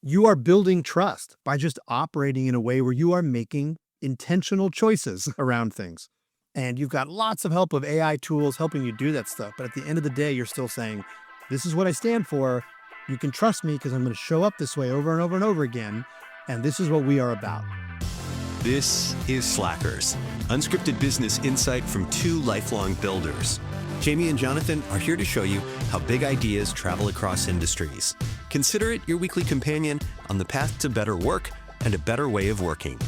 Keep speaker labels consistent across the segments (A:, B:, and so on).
A: You are building trust by just operating in a way where you are making intentional choices around things. And you've got lots of help of AI tools helping you do that stuff. But at the end of the day, you're still saying, this is what I stand for. You can trust me because I'm going to show up this way over and over and over again. And this is what we are about.
B: This is Slackers, unscripted business insight from two lifelong builders. Jaime and Jonathan are here to show you how big ideas travel across industries. Consider it your weekly companion on the path to better work and a better way of working.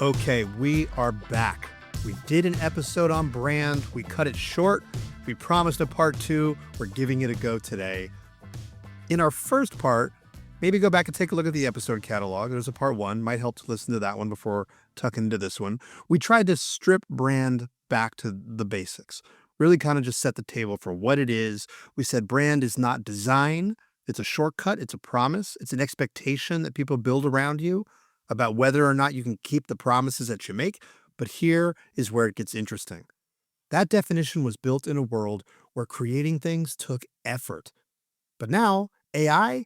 A: Okay, we are back. We did an episode on brand. We cut it short. We promised a part 2. We're giving it a go today. In our first part, maybe go back and take a look at the episode catalog. There's a part 1. Might help to listen to that one before tucking into this one. We tried to strip brand back to the basics. Really kind of just set the table for what it is. We said brand is not design. It's a shortcut. It's a promise. It's an expectation that people build around you about whether or not you can keep the promises that you make. But here is where it gets interesting. That definition was built in a world where creating things took effort. But now, AI,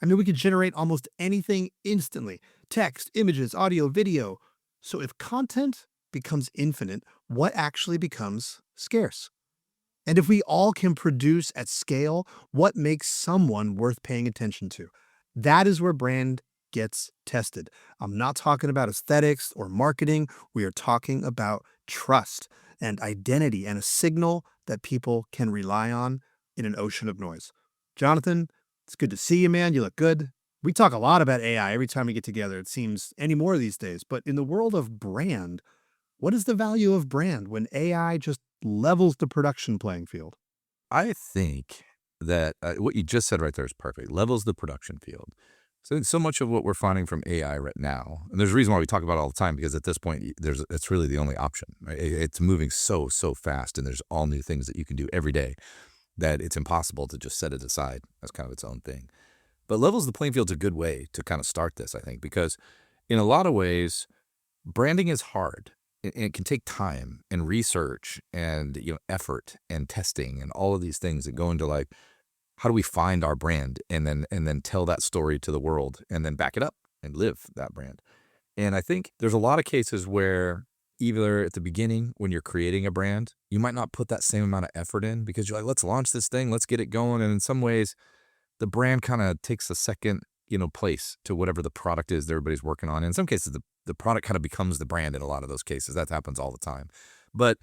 A: we can generate almost anything instantly. Text, images, audio, video. So if content becomes infinite, what actually becomes scarce? And if we all can produce at scale, what makes someone worth paying attention to? That is where brand gets tested. I'm not talking about aesthetics or marketing. We are talking about trust and identity and a signal that people can rely on in an ocean of noise. Jonathan, it's good to see you, man. You look good. We talk a lot about AI every time we get together, it seems, any more these days. But in the world of brand, what is the value of brand when AI just levels the production playing field?
C: I think that what you just said right there is perfect. Levels the production field. So much of what we're finding from AI right now, and there's a reason why we talk about it all the time, because at this point, it's really the only option. Right? It's moving so fast, and there's all new things that you can do every day that it's impossible to just set it aside as kind of its own thing. But levels the playing field's a good way to kind of start this, I think, because in a lot of ways, branding is hard. It can take time and research and effort and testing and all of these things that go into like, how do we find our brand and then tell that story to the world and then back it up and live that brand. And I think there's a lot of cases where either at the beginning when you're creating a brand, you might not put that same amount of effort in because you're like, let's launch this thing, let's get it going. And in some ways, the brand kind of takes a second place to whatever the product is that everybody's working on. And in some cases, the product kind of becomes the brand in a lot of those cases. That happens all the time. But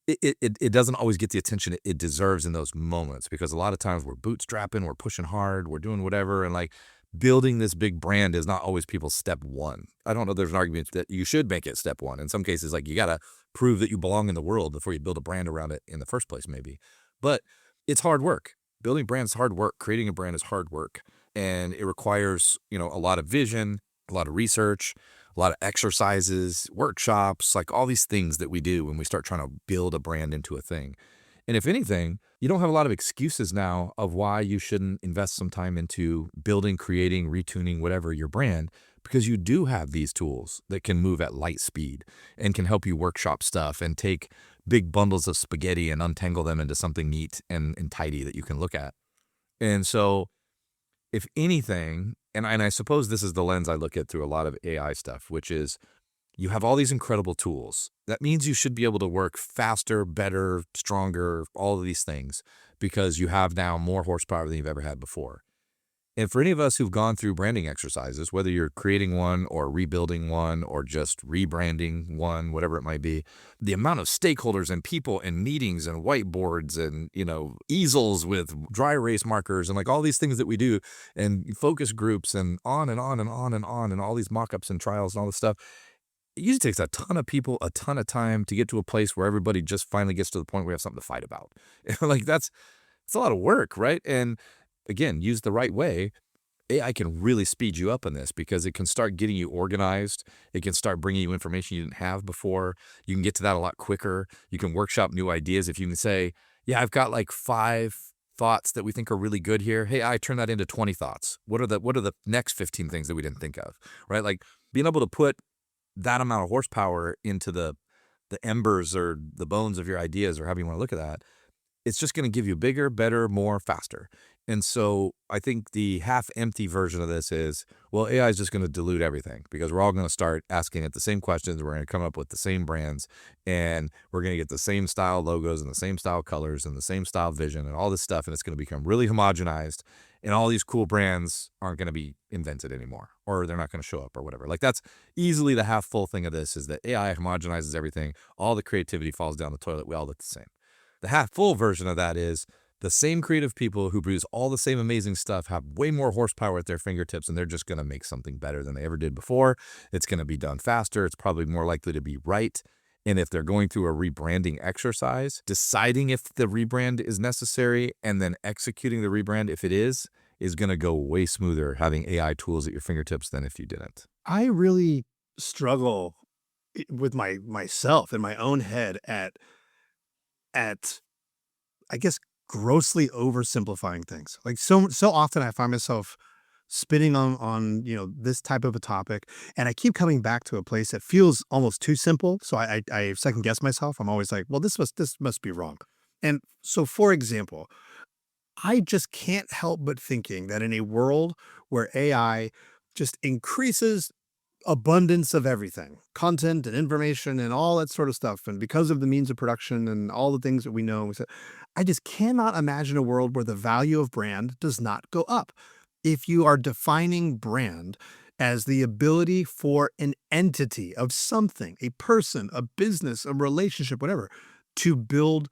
C: it doesn't always get the attention it deserves in those moments, because a lot of times we're bootstrapping, we're pushing hard, we're doing whatever. And like building this big brand is not always people's step one. I don't know. There's an argument that you should make it step one. In some cases, like you got to prove that you belong in the world before you build a brand around it in the first place, maybe. But it's hard work. Building brands is hard work. Creating a brand is hard work. And it requires, a lot of vision, a lot of research, a lot of exercises, workshops, like all these things that we do when we start trying to build a brand into a thing. And if anything, you don't have a lot of excuses now of why you shouldn't invest some time into building, creating, retuning, whatever your brand, because you do have these tools that can move at light speed and can help you workshop stuff and take big bundles of spaghetti and untangle them into something neat and tidy that you can look at. And so if anything, and I suppose this is the lens I look at through a lot of AI stuff, which is you have all these incredible tools. That means you should be able to work faster, better, stronger, all of these things, because you have now more horsepower than you've ever had before. And for any of us who've gone through branding exercises, whether you're creating one or rebuilding one or just rebranding one, whatever it might be, the amount of stakeholders and people and meetings and whiteboards and, easels with dry erase markers and like all these things that we do and focus groups and on and on and on and on and all these mock-ups and trials and all this stuff. It usually takes a ton of people, a ton of time to get to a place where everybody just finally gets to the point where we have something to fight about. Like it's a lot of work, right? And again, used the right way, AI can really speed you up in this because it can start getting you organized. It can start bringing you information you didn't have before. You can get to that a lot quicker. You can workshop new ideas. If you can say, yeah, I've got like 5 thoughts that we think are really good here. Hey, I turn that into 20 thoughts. What are the next 15 things that we didn't think of, right? Like being able to put that amount of horsepower into the embers or the bones of your ideas or however you want to look at that, it's just going to give you bigger, better, more, faster. And so I think the half-empty version of this is, well, AI is just going to dilute everything because we're all going to start asking it the same questions. We're going to come up with the same brands, and we're going to get the same style logos and the same style colors and the same style vision and all this stuff, and it's going to become really homogenized, and all these cool brands aren't going to be invented anymore, or they're not going to show up or whatever. Like, that's easily the half-full thing of this, is that AI homogenizes everything. All the creativity falls down the toilet. We all look the same. The half-full version of that is the same creative people who produce all the same amazing stuff have way more horsepower at their fingertips, and they're just going to make something better than they ever did before. It's going to be done faster. It's probably more likely to be right. And if they're going through a rebranding exercise, deciding if the rebrand is necessary and then executing the rebrand if it is going to go way smoother having AI tools at your fingertips than if you didn't.
A: I really struggle with myself in my own head at I guess grossly oversimplifying things. Like, so often I find myself spinning on this type of a topic, and I keep coming back to a place that feels almost too simple. So I second guess myself. I'm always like, well, this must be wrong. And so, for example, I just can't help but thinking that in a world where AI just increases abundance of everything, content and information and all that sort of stuff, and because of the means of production and all the things that we know, I just cannot imagine a world where the value of brand does not go up. If you are defining brand as the ability for an entity of something, a person, a business, a relationship, whatever, to build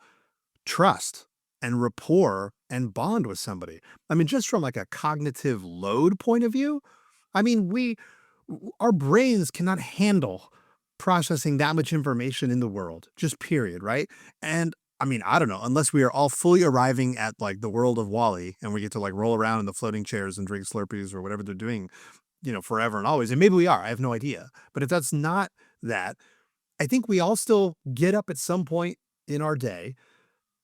A: trust and rapport and bond with somebody. I mean, just from like a cognitive load point of view, I mean, our brains cannot handle processing that much information in the world, just period, right? And I mean, I don't know, unless we are all fully arriving at like the world of Wall-E and we get to like roll around in the floating chairs and drink Slurpees or whatever they're doing, forever and always. And maybe we are, I have no idea. But if that's not that, I think we all still get up at some point in our day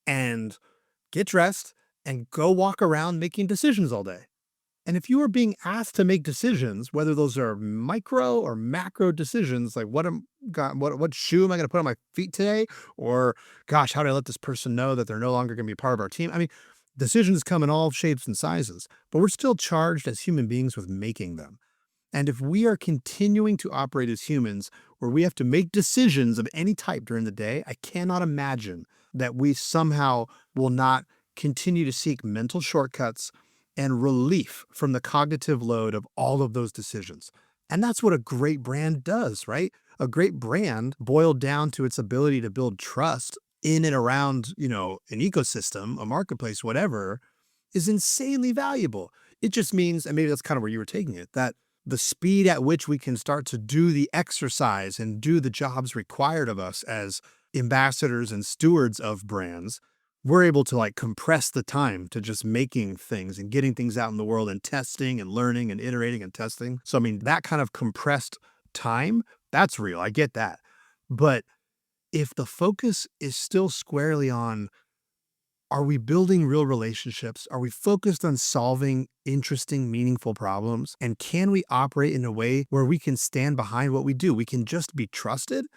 A: and get dressed and go walk around making decisions all day. And if you are being asked to make decisions, whether those are micro or macro decisions, like what shoe am I going to put on my feet today? Or gosh, how do I let this person know that they're no longer going to be part of our team? I mean, decisions come in all shapes and sizes, but we're still charged as human beings with making them. And if we are continuing to operate as humans where we have to make decisions of any type during the day, I cannot imagine that we somehow will not continue to seek mental shortcuts and relief from the cognitive load of all of those decisions. And that's what a great brand does, right? A great brand, boiled down to its ability to build trust in and around, an ecosystem, a marketplace, whatever, is insanely valuable. It just means, and maybe that's kind of where you were taking it, that the speed at which we can start to do the exercise and do the jobs required of us as ambassadors and stewards of brands, we're able to like compress the time to just making things and getting things out in the world and testing and learning and iterating and testing. So, I mean, that kind of compressed time, that's real. I get that. But if the focus is still squarely on, are we building real relationships? Are we focused on solving interesting, meaningful problems? And can we operate in a way where we can stand behind what we do? We can just be trusted.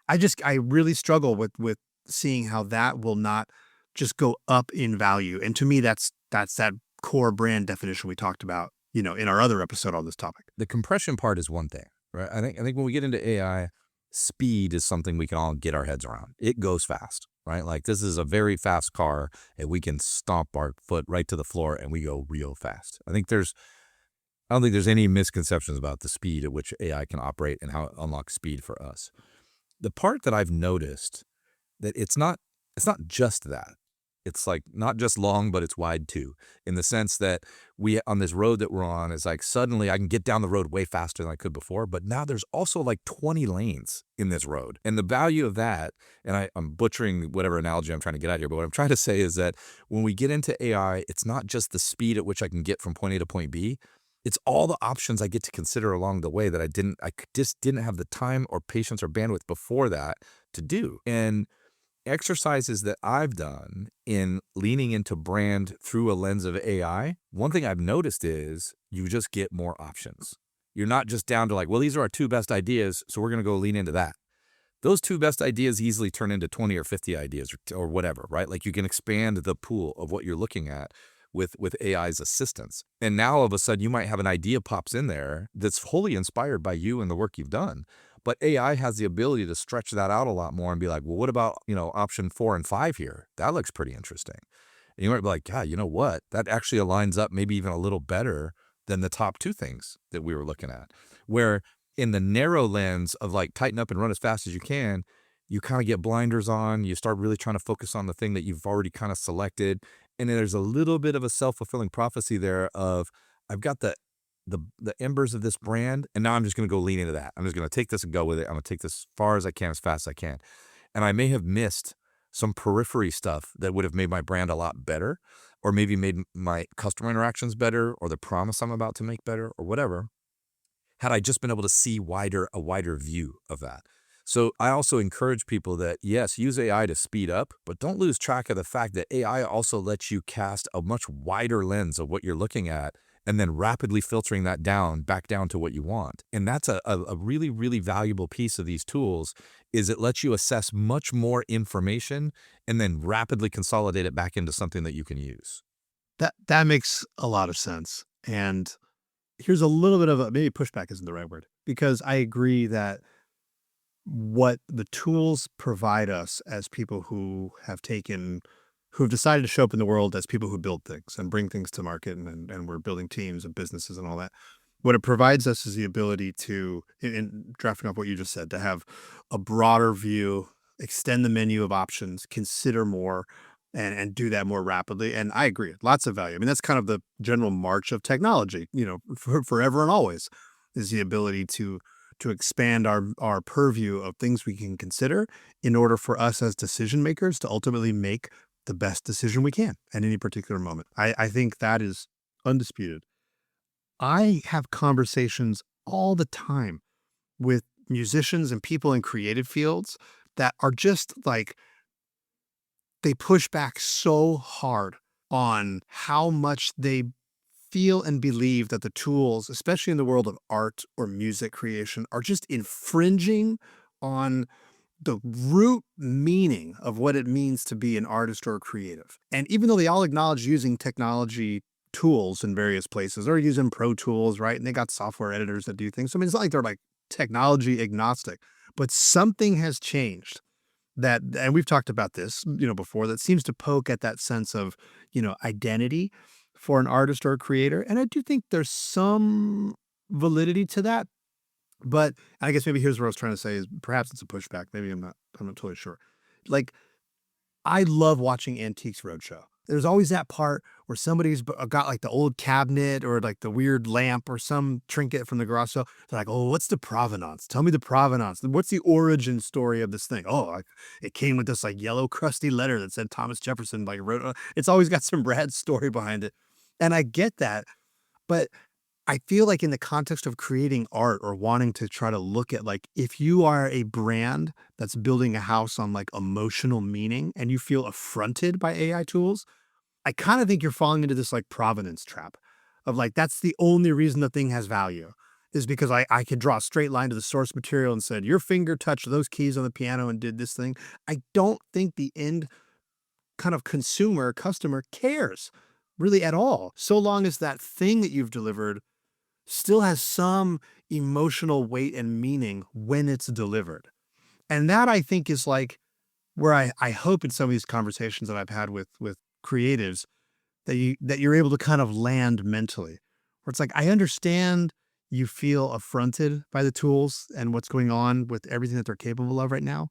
A: I really struggle with seeing how that will not just go up in value. And to me, that's that core brand definition we talked about, in our other episode on this topic.
C: The compression part is one thing, right? I think when we get into AI, speed is something we can all get our heads around. It goes fast, right? Like, this is a very fast car and we can stomp our foot right to the floor and we go real fast. I don't think there's any misconceptions about the speed at which AI can operate and how it unlocks speed for us. The part that I've noticed that it's not just that. It's like not just long, but it's wide too, in the sense that we, on this road that we're on, is like suddenly I can get down the road way faster than I could before, but now there's also like 20 lanes in this road. And the value of that, and I'm butchering whatever analogy I'm trying to get at here, but what I'm trying to say is that when we get into AI, it's not just the speed at which I can get from point A to point B. It's all the options I get to consider along the way that I just didn't have the time or patience or bandwidth before that to do. And exercises that I've done in leaning into brand through a lens of AI, one thing I've noticed is you just get more options. You're not just down to like, well, these are our two best ideas, so we're going to go lean into that. Those two best ideas easily turn into 20 or 50 ideas or whatever, right? Like, you can expand the pool of what you're looking at. with AI's assistance. And now all of a sudden you might have an idea pops in there that's wholly inspired by you and the work you've done. But AI has the ability to stretch that out a lot more and be like, well, what about, option 4 and 5 here? That looks pretty interesting. And you might be like, God, you know what? That actually aligns up maybe even a little better than the top 2 things that we were looking at. Where in the narrow lens of like tighten up and run as fast as you can, you kind of get blinders on. You start really trying to focus on the thing that you've already kind of selected. And then there's a little bit of a self-fulfilling prophecy there of I've got the embers of this brand, and now I'm just going to go lean into that. I'm just going to take this and go with it. I'm going to take this as far as I can, as fast as I can. And I may have missed some periphery stuff that would have made my brand a lot better, or maybe made my customer interactions better, or the promise I'm about to make better, or whatever, had I just been able to see a wider view of that. So I also encourage people that, yes, use AI to speed up, but don't lose track of the fact that AI also lets you cast a much wider lens of what you're looking at, and then rapidly filtering that back down to what you want. And that's a really, really valuable piece of these tools, is it lets you assess much more information and then rapidly consolidate it back into something that you can use.
A: That makes a lot of sense. And here's a little bit of maybe pushback isn't the right word, because I agree that what the tools provide us as people who have decided to show up in the world as people who build things and bring things to market, and we're building teams and businesses and all that. What it provides us is the ability to, in drafting off what you just said, to have a broader view, extend the menu of options, consider more, and do that more rapidly. And I agree, lots of value. I mean, that's kind of the general march of technology, forever and always, is the ability to expand our purview of things we can consider in order for us as decision makers to ultimately make the best decision we can at any particular moment. I think that is undisputed. I have conversations all the time with musicians and people in creative fields that are just like, they push back so hard on how much they feel and believe that the tools, especially in the world of art or music creation, are just infringing on the root meaning of what it means to be an artist or a creative. And even though they all acknowledge using technology tools in various places, they're using Pro Tools, right? And they got software editors that do things. I mean, it's not like they're like technology agnostic, but something has changed that, and we've talked about this, before, that seems to poke at that sense of, identity for an artist or a creator. And I do think there's some validity to that. But I guess maybe here's what I was trying to say is perhaps it's a pushback. Maybe I'm not totally sure. Like, I love watching Antiques Roadshow. There's always that part where somebody's got like the old cabinet or like the weird lamp or some trinket from the garage sale. They're like, oh, what's the provenance? Tell me the provenance. What's the origin story of this thing? Oh, it came with this like yellow crusty letter that said Thomas Jefferson like wrote. It's always got some rad story behind it. And I get that. But I feel like in the context of creating art or wanting to try to look at, like, if you are a brand that's building a house on like emotional meaning and you feel affronted by AI tools, I kind of think you're falling into this like provenance trap of like, that's the only reason the thing has value is because I could draw a straight line to the source material and said, your finger touched those keys on the piano and did this thing. I don't think the end kind of customer cares really at all, so long as that thing that you've delivered still has some emotional weight and meaning when it's delivered. And that, I think, is like where I hope in some of these conversations that I've had with creatives that you're able to kind of land mentally, where it's like, I understand you feel affronted by the tools and what's going on with everything that they're capable of right now,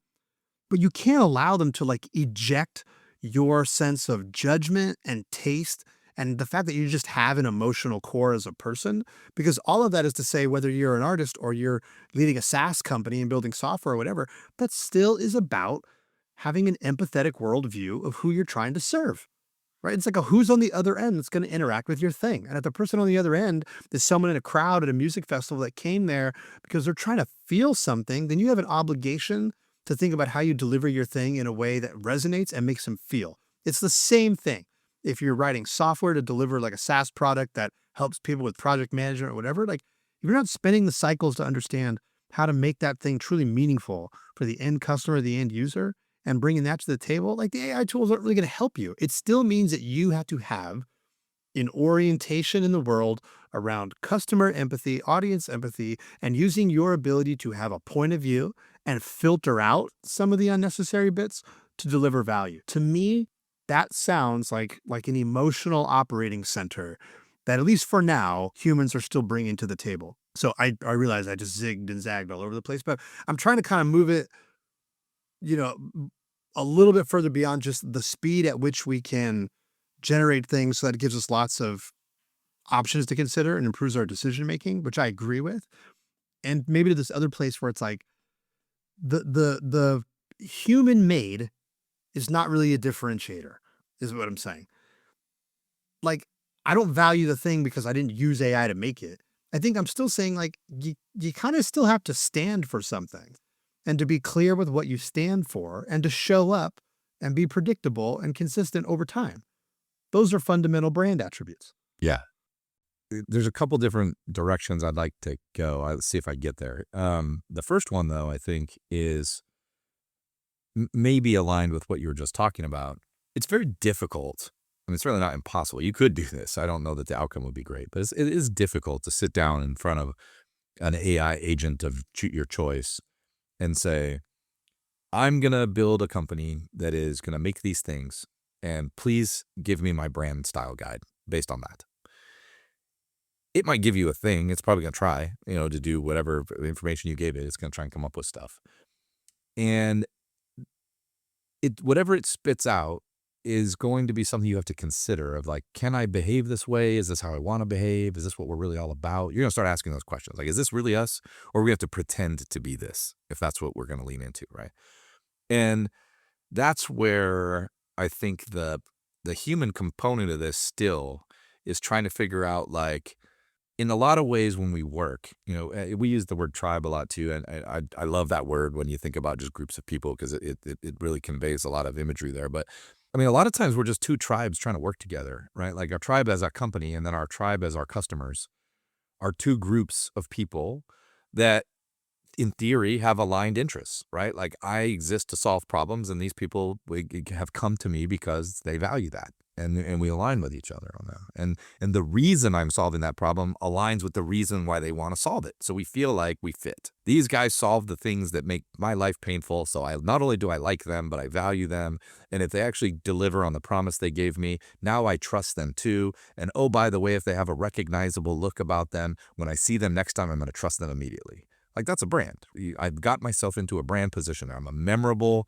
A: but you can't allow them to like eject your sense of judgment and taste and the fact that you just have an emotional core as a person, because all of that is to say, whether you're an artist or you're leading a SaaS company and building software or whatever, that still is about having an empathetic worldview of who you're trying to serve, right? It's like who's on the other end that's going to interact with your thing. And if the person on the other end is someone in a crowd at a music festival that came there because they're trying to feel something, then you have an obligation to think about how you deliver your thing in a way that resonates and makes them feel. It's the same thing. If you're writing software to deliver like a SaaS product that helps people with project management or whatever, like if you're not spending the cycles to understand how to make that thing truly meaningful for the end customer, the end user, and bringing that to the table, like the AI tools aren't really going to help you. It still means that you have to have in orientation in the world around customer empathy, audience empathy, and using your ability to have a point of view and filter out some of the unnecessary bits to deliver value. To me, that sounds like an emotional operating center that, at least for now, humans are still bringing to the table. So I realize I just zigged and zagged all over the place, but I'm trying to kind of move it, you know, a little bit further beyond just the speed at which we can generate things so that it gives us lots of options to consider and improves our decision making, which I agree with. And maybe to this other place where it's like the human made is not really a differentiator, is what I'm saying. Like, I don't value the thing because I didn't use AI to make it. I think I'm still saying, like, you kind of still have to stand for something and to be clear with what you stand for and to show up and be predictable and consistent over time. Those are fundamental brand attributes.
C: Yeah. There's a couple different directions I'd like to go. I'll see if I get there. The first one, though, I think is maybe aligned with what you were just talking about. It's very difficult. I mean, it's really not impossible. You could do this. I don't know that the outcome would be great, but it is difficult to sit down in front of an AI agent of your choice and say, I'm going to build a company that is going to make these things, and please give me my brand style guide based on that. It might give you a thing. It's probably going to try, to do whatever information you gave it. It's going to try and come up with stuff. And whatever it spits out is going to be something you have to consider of, like, can I behave this way? Is this how I want to behave? Is this what we're really all about? You're going to start asking those questions. Like, is this really us? Or we have to pretend to be this if that's what we're going to lean into, right? And that's where I think the human component of this still is trying to figure out, like, in a lot of ways when we work, we use the word tribe a lot too. And I love that word when you think about just groups of people, because it really conveys a lot of imagery there. But I mean, a lot of times we're just two tribes trying to work together, right? Like our tribe as a company and then our tribe as our customers are two groups of people that in theory have aligned interests, right? Like I exist to solve problems, and these people have come to me because they value that. And we align with each other on that. And the reason I'm solving that problem aligns with the reason why they want to solve it. So we feel like we fit. These guys solve the things that make my life painful. So not only do I like them, but I value them. And if they actually deliver on the promise they gave me, now I trust them too. And oh, by the way, if they have a recognizable look about them, when I see them next time, I'm going to trust them immediately. Like that's a brand. I've got myself into a brand position. I'm memorable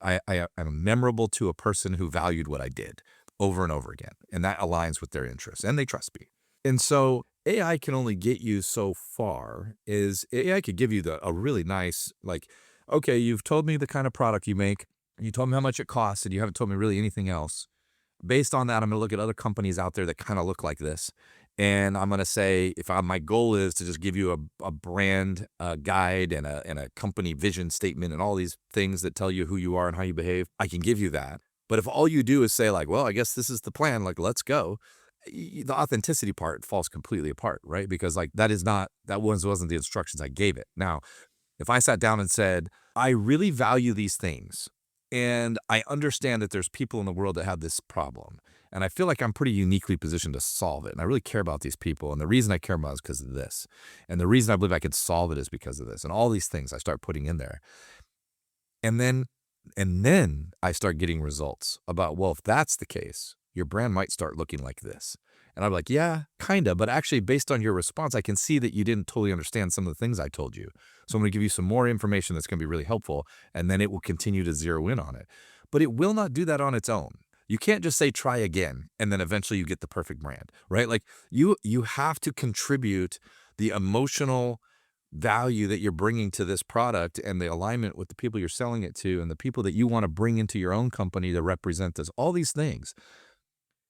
C: to a person who valued what I did over and over again. And that aligns with their interests, and they trust me. And so AI can only get you so far. AI could give you a really nice, like, okay, you've told me the kind of product you make, and you told me how much it costs, and you haven't told me really anything else. Based on that, I'm going to look at other companies out there that kind of look like this. And I'm going to say, my goal is to just give you a brand guide and a company vision statement and all these things that tell you who you are and how you behave, I can give you that. But if all you do is say, like, well, I guess this is the plan, like, let's go, the authenticity part falls completely apart, right? Because like that wasn't the instructions I gave it. Now, if I sat down and said, I really value these things, and I understand that there's people in the world that have this problem, and I feel like I'm pretty uniquely positioned to solve it, and I really care about these people, and the reason I care about it is because of this, and the reason I believe I could solve it is because of this, and all these things I start putting in there. And then I start getting results about, well, if that's the case, your brand might start looking like this. And I'm like, yeah, kind of. But actually, based on your response, I can see that you didn't totally understand some of the things I told you. So I'm going to give you some more information that's going to be really helpful. And then it will continue to zero in on it. But it will not do that on its own. You can't just say, try again, and then eventually you get the perfect brand, right? Like you have to contribute the emotional value that you're bringing to this product and the alignment with the people you're selling it to and the people that you want to bring into your own company to represent this. All these things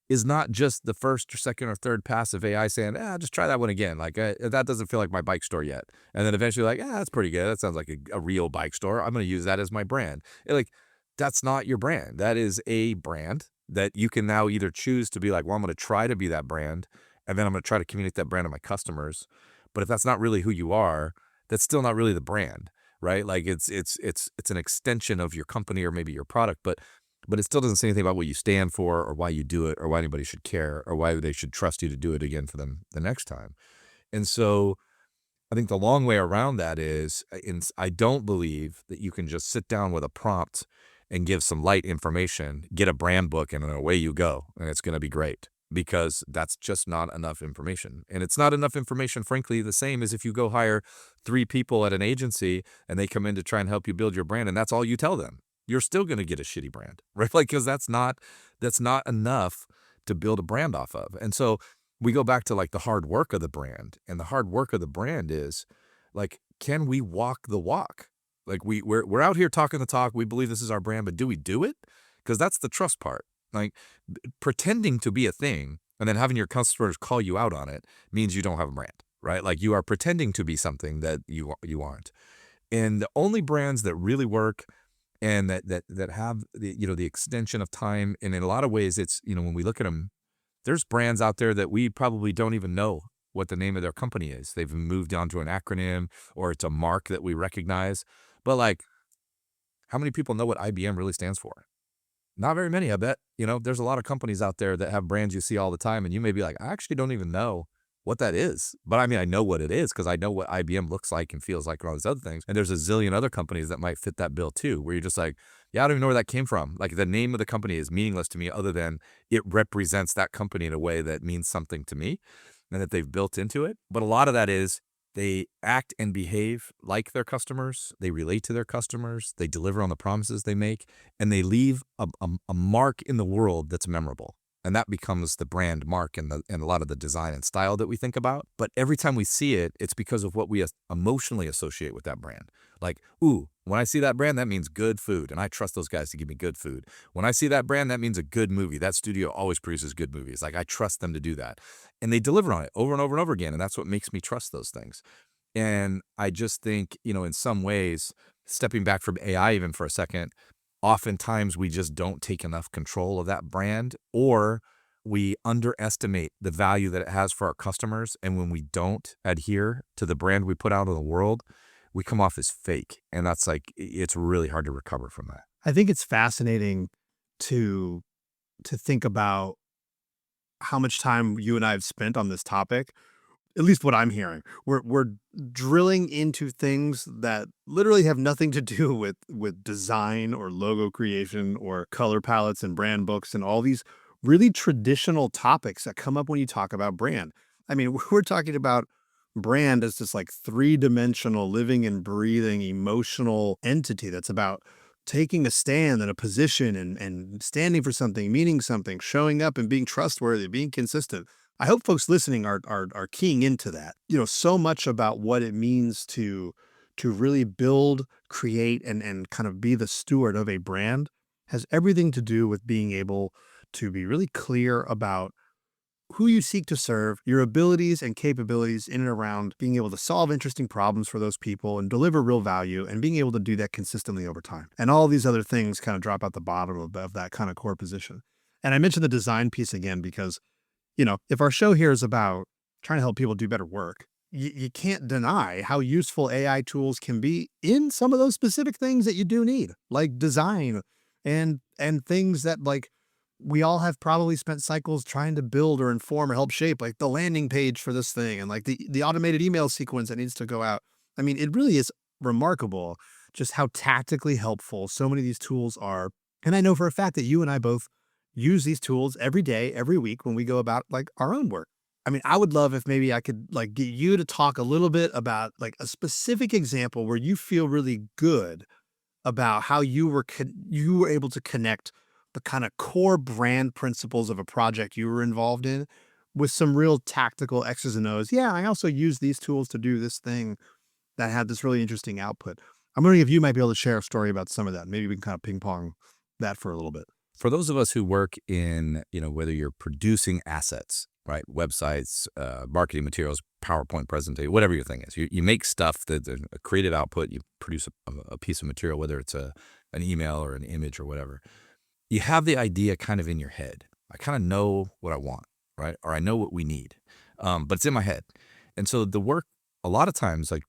C: is not just the first or second or third pass of AI saying, just try that one again. Like that doesn't feel like my bike store yet. And then eventually like, that's pretty good. That sounds like a real bike store. I'm going to use that as my brand. That's not your brand. That is a brand that you can now either choose to be like, well, I'm going to try to be that brand. And then I'm going to try to communicate that brand to my customers. But if that's not really who you are, that's still not really the brand, right? Like it's an extension of your company or maybe your product, but but it still doesn't say anything about what you stand for or why you do it or why anybody should care or why they should trust you to do it again for them the next time. And so I think the long way around that is I don't believe that you can just sit down with a prompt and give some light information, get a brand book, and then away you go, and it's going to be great, because that's just not enough information. And it's not enough information, frankly, the same as if you go hire 3 people at an agency and they come in to try and help you build your brand, and that's all you tell them. You're still going to get a shitty brand, right? Like, because that's not enough to build a brand off of. And so we go back to like the hard work of the brand, and the hard work of the brand is like, can we walk the walk? Like we're out here talking the talk. We believe this is our brand, but do we do it? Because that's the trust part. Like pretending to be a thing and then having your customers call you out on it means you don't have a brand, right? Like you are pretending to be something that you aren't. And the only brands that really work and that have the extension of time, and in a lot of ways, it's when we look at them, there's brands out there that we probably don't even know what the name of their company is. They've moved on to an acronym, or it's a mark that we recognize. But like, how many people know what IBM really stands for? Not very many, I bet. There's a lot of companies out there that have brands you see all the time, and you may be like, I actually don't even know what that is. But I mean, I know what it is because I know what IBM looks like and feels like and all these other things. And there's a zillion other companies that might fit that bill too, where you're just like, yeah, I don't even know where that came from. Like the name of the company is meaningless to me other than it represents that company in a way that means something to me and that they've built into it. But a lot of that is they act and behave like their customers. They relate to their customers. They deliver on the promises they make, and they leave a mark in the world that's memorable. And that becomes the brand mark and a lot of the design and style that we think about. But every time we see it, it's because of what we emotionally associate with that brand. Like, ooh, when I see that brand, that means good food. And I trust those guys to give me good food. When I see that brand, that means a good movie. That studio always produces good movies. Like, I trust them to do that. And they deliver on it over and over and over again. And that's what makes me trust those things. And I just think, in some ways, stepping back from AI even for a second, oftentimes we just don't take enough control of that brand, or we underestimate the value that it has for our customers. And when we don't adhere to the brand we put out in the world, we come off as fake. And that's like, it's really hard to recover from that.
A: I think it's fascinating to think about how much time you and I have spent on this topic. At least what I'm hearing, we're drilling into things that literally have nothing to do with design or logo creation or color palettes and brand books and all these really traditional topics that come up when you talk about brand. I mean, we're talking about brand as this like 3-dimensional living and breathing emotional entity that's about taking a stand and a position and standing for something, meaning something, showing up and being trustworthy, being consistent. I hope folks listening are keying into that. So much about what it means to really build, create, and kind of be the steward of a brand has everything to do with being able to be really clear about who you seek to serve, your abilities and capabilities in and around being able to solve interesting problems for those people and deliver real value, and being able to do that consistently over time. And all these other things kind of drop out the bottom of that kind of core position. And I mentioned the design piece again because if our show here is about trying to help people do better work, you can't deny how useful AI tools can be in some of those specific things that you do need, like design and things that like we all have probably spent cycles trying to build or inform or help shape, like the landing page for this thing and like the automated email sequence that needs to go out. I mean, it really is remarkable just how tactically helpful so many of these tools are. And I know for a fact that you and I both use these tools every day, every week when we go about like our own work. I mean, I would love if maybe I could like get you to talk a little bit about like a specific example where you feel really good about how you were able to connect the kind of core brand principles of a project you were involved in with some real tactical X's and O's. Yeah, I also use these tools to do this thing that had this really interesting output. I'm wondering if you might be able to share a story about some of that. Maybe we can kind of ping pong that for a little bit.
C: For those of us who work in, whether you're producing assets, right, websites, marketing materials, PowerPoint presentation, whatever your thing is, you make stuff that's a creative output, you produce a piece of material, whether it's an email or an image or whatever. You have the idea kind of in your head. I kind of know what I want, right? Or I know what we need, but it's in my head. And so the work, a lot of times, like,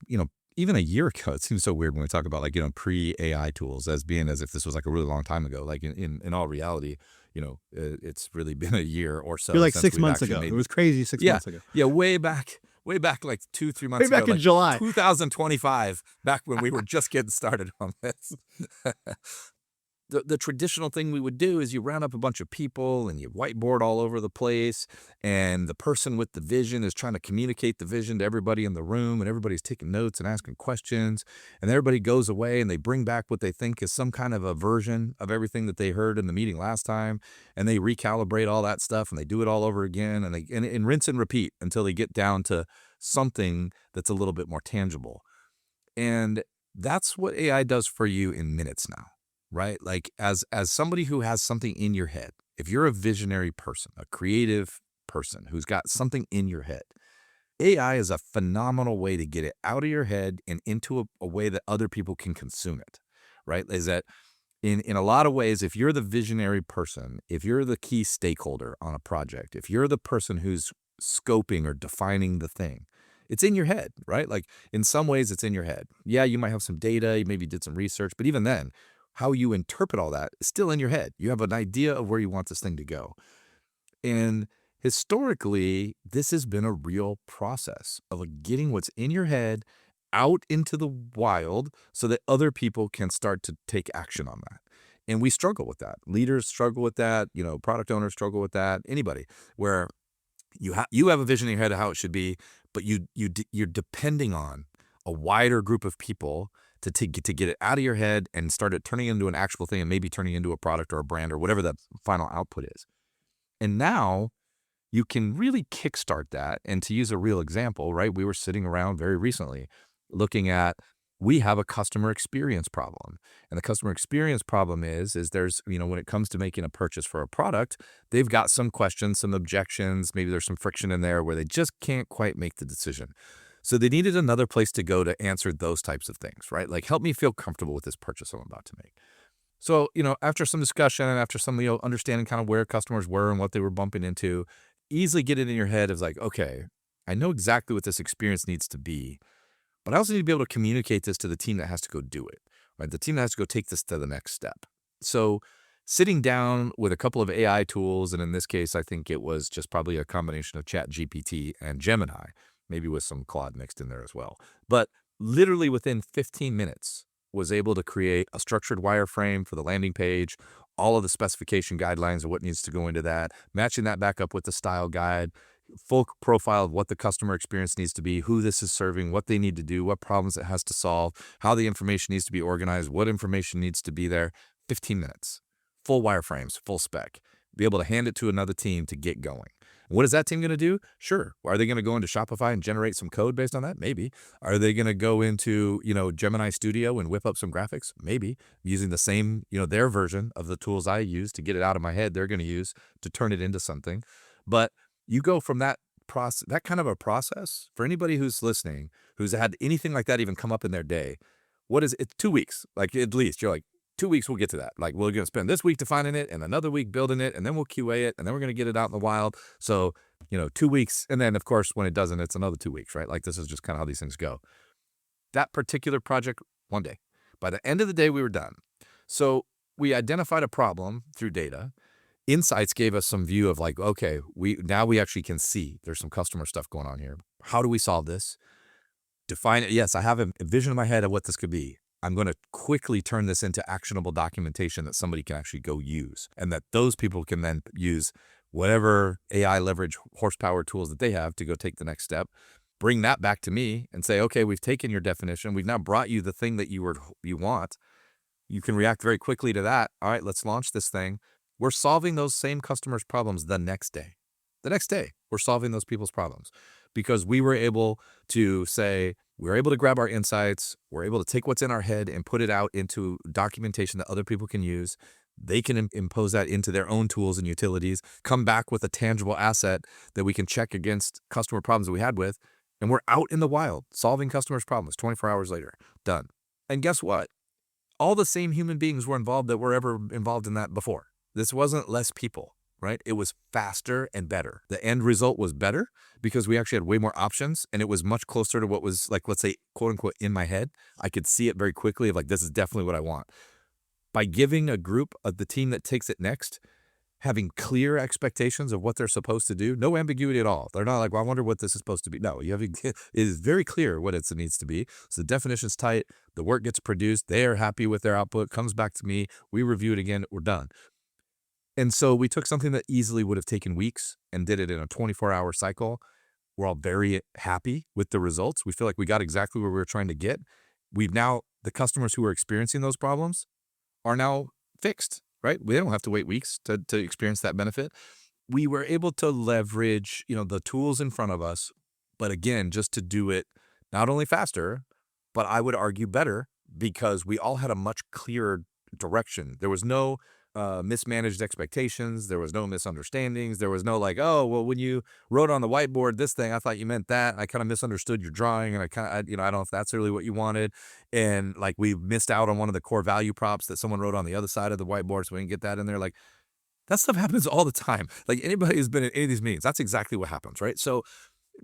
C: even a year ago, it seems so weird when we talk about pre-AI tools as being as if this was like a really long time ago. Like in all reality, it's really been a year or
A: You're
C: so
A: like
C: since
A: 6
C: we've
A: months
C: actually
A: ago.
C: made.
A: It was crazy 6
C: Yeah,
A: months ago.
C: yeah, way back like 2-3 months
A: Way
C: ago,
A: back in
C: like
A: July.
C: 2025, back when we were just getting started on this. The traditional thing we would do is you round up a bunch of people and you whiteboard all over the place, and the person with the vision is trying to communicate the vision to everybody in the room, and everybody's taking notes and asking questions, and everybody goes away and they bring back what they think is some kind of a version of everything that they heard in the meeting last time, and they recalibrate all that stuff and they do it all over again, and rinse and repeat until they get down to something that's a little bit more tangible. And that's what AI does for you in minutes now, right? Like as somebody who has something in your head, if you're a visionary person, a creative person who's got something in your head, AI is a phenomenal way to get it out of your head and into a way that other people can consume it, right? Is that in a lot of ways, if you're the visionary person, if you're the key stakeholder on a project, if you're the person who's scoping or defining the thing, it's in your head, right? Like in some ways it's in your head. Yeah, you might have some data, you maybe did some research, but even then, how you interpret all that is still in your head. You have an idea of where you want this thing to go. And historically, this has been a real process of getting what's in your head out into the wild so that other people can start to take action on that. And we struggle with that. Leaders struggle with that. Product owners struggle with that. Anybody, where you have a vision in your head of how it should be, but you're depending on a wider group of people to get it out of your head and start it turning into an actual thing, and maybe turning into a product or a brand or whatever the final output is. And now you can really kickstart that. And to use a real example, right? We were sitting around very recently looking at, we have a customer experience problem. And the customer experience problem is there's, when it comes to making a purchase for a product, they've got some questions, some objections, maybe there's some friction in there where they just can't quite make the decision. So they needed another place to go to answer those types of things, right? Like, help me feel comfortable with this purchase I'm about to make. So, after some discussion and after some, understanding kind of where customers were and what they were bumping into, easily get it in your head of like, okay, I know exactly what this experience needs to be, but I also need to be able to communicate this to the team that has to go do it, right? The team that has to go take this to the next step. So sitting down with a couple of AI tools, and in this case, I think it was just probably a combination of ChatGPT and Gemini, maybe with some Claude mixed in there as well. But literally within 15 minutes, was able to create a structured wireframe for the landing page, all of the specification guidelines of what needs to go into that, matching that back up with the style guide, full profile of what the customer experience needs to be, who this is serving, what they need to do, what problems it has to solve, how the information needs to be organized, what information needs to be there. 15 minutes, full wireframes, full spec, be able to hand it to another team to get going. What is that team going to do? Sure. Are they going to go into Shopify and generate some code based on that? Maybe. Are they going to go into, Gemini Studio and whip up some graphics? Maybe. Using the same, their version of the tools I use to get it out of my head, they're going to use to turn it into something. But you go from that process, that kind of a process, for anybody who's listening, who's had anything like that even come up in their day, what is it? 2 weeks, like at least. You're like, 2 weeks, we'll get to that. Like, we're going to spend this week defining it and another week building it, and then we'll QA it, and then we're going to get it out in the wild. So, 2 weeks. And then, of course, when it doesn't, it's another 2 weeks, right? Like, this is just kind of how these things go. That particular project, one day. By the end of the day, we were done. So we identified a problem through data. Insights gave us some view of like, okay, we actually can see there's some customer stuff going on here. How do we solve this? Define it. Yes, I have a vision in my head of what this could be. I'm going to quickly turn this into actionable documentation that somebody can actually go use, and that those people can then use whatever AI leverage horsepower tools that they have to go take the next step, bring that back to me and say, okay, we've taken your definition. We've now brought you the thing that you want. You can react very quickly to that. All right, let's launch this thing. We're solving those same customers' problems the next day. The next day, we're solving those people's problems because we were able to say, we're able to grab our insights. We're able to take what's in our head and put it out into documentation that other people can use. They can impose that into their own tools and utilities, come back with a tangible asset that we can check against customer problems that we had with. And we're out in the wild solving customers' problems 24 hours later. Done. And guess what? All the same human beings were involved that were ever involved in that before. This wasn't less people, right? It was faster and better. The end result was better because we actually had way more options, and it was much closer to what was like, let's say, quote unquote, in my head. I could see it very quickly of like, this is definitely what I want. By giving a group of the team that takes it next, having clear expectations of what they're supposed to do, no ambiguity at all. They're not like, well, I wonder what this is supposed to be. No, it is very clear what it needs to be. So the definition's tight, the work gets produced, they are happy with their output, comes back to me, we review it again, we're done. And so we took something that easily would have taken weeks and did it in a 24-hour cycle. We're all very happy with the results. We feel like we got exactly where we were trying to get. The customers who are experiencing those problems are now fixed, right? We don't have to wait weeks to experience that benefit. We were able to leverage, the tools in front of us, but again, just to do it not only faster, but I would argue better, because we all had a much clearer direction. There was no mismanaged expectations. There was no misunderstandings. There was no like, oh, well, when you wrote on the whiteboard this thing, I thought you meant that. I kind of misunderstood your drawing, and I don't know if that's really what you wanted. And like, we missed out on one of the core value props that someone wrote on the other side of the whiteboard, so we didn't get that in there. Like, that stuff happens all the time. Like, anybody who's been in any of these meetings, that's exactly what happens, right? So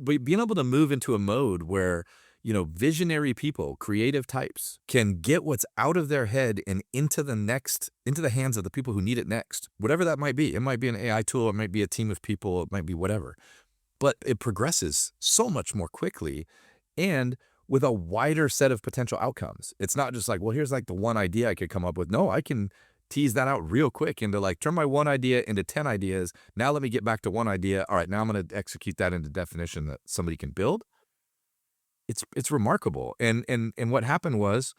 C: being able to move into a mode where visionary people, creative types, can get what's out of their head and into the hands of the people who need it next, whatever that might be. It might be an AI tool, it might be a team of people, it might be whatever. But it progresses so much more quickly and with a wider set of potential outcomes. It's not just like, well, here's like the one idea I could come up with. No, I can tease that out real quick into like, turn my one idea into 10 ideas. Now let me get back to one idea. All right, now I'm going to execute that into definition that somebody can build. It's remarkable. And what happened was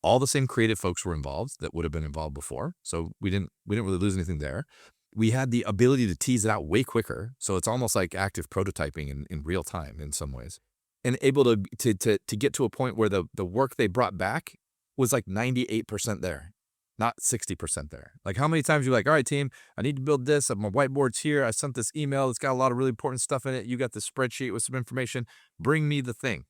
C: all the same creative folks were involved that would have been involved before. So we didn't really lose anything there. We had the ability to tease it out way quicker. So it's almost like active prototyping in real time in some ways. And able to get to a point where the work they brought back was like 98% there, not 60% there. Like, how many times you're like, all right, team, I need to build this. My whiteboard's here. I sent this email. It's got a lot of really important stuff in it. You got the spreadsheet with some information. Bring me the thing.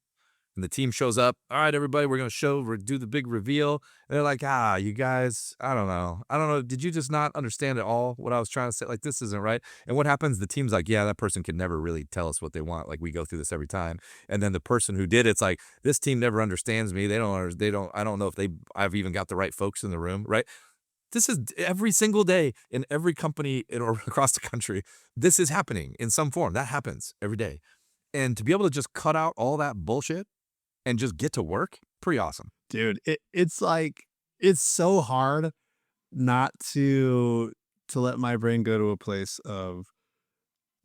C: And the team shows up. All right, everybody, we're going to do the big reveal. And they're like, you guys, I don't know. Did you just not understand at all what I was trying to say? Like, this isn't right. And what happens? The team's like, yeah, that person can never really tell us what they want. Like, we go through this every time. And then the person who did it's like, this team never understands me. I don't know if I've even got the right folks in the room, right? This is every single day in every company or across the country. This is happening in some form. That happens every day. And to be able to just cut out all that bullshit and just get to work, pretty awesome.
A: Dude, it's like, it's so hard not to let my brain go to a place of,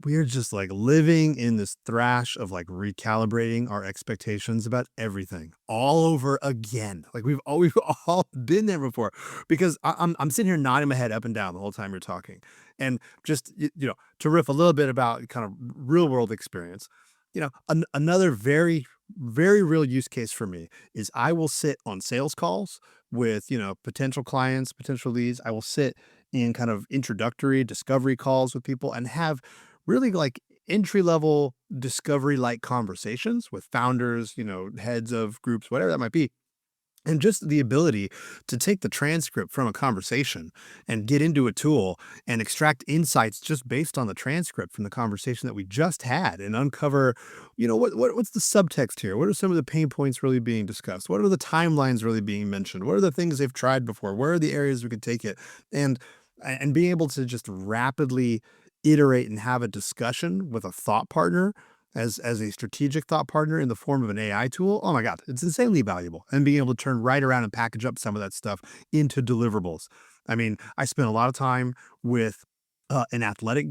A: we're just like living in this thrash of like recalibrating our expectations about everything all over again. Like, we've all been there before, because I'm sitting here nodding my head up and down the whole time you're talking. And just, to riff a little bit about kind of real world experience, another very, very real use case for me is I will sit on sales calls with, potential clients, potential leads. I will sit in kind of introductory discovery calls with people and have really like entry-level discovery-like conversations with founders, heads of groups, whatever that might be. And just the ability to take the transcript from a conversation and get into a tool and extract insights just based on the transcript from the conversation that we just had, and uncover, what's the subtext here? What are some of the pain points really being discussed? What are the timelines really being mentioned? What are the things they've tried before? Where are the areas we could take it? And being able to just rapidly iterate and have a discussion with a thought partner as a strategic thought partner in the form of an AI tool. Oh my God, it's insanely valuable. And being able to turn right around and package up some of that stuff into deliverables. I mean, I spent a lot of time with an athletic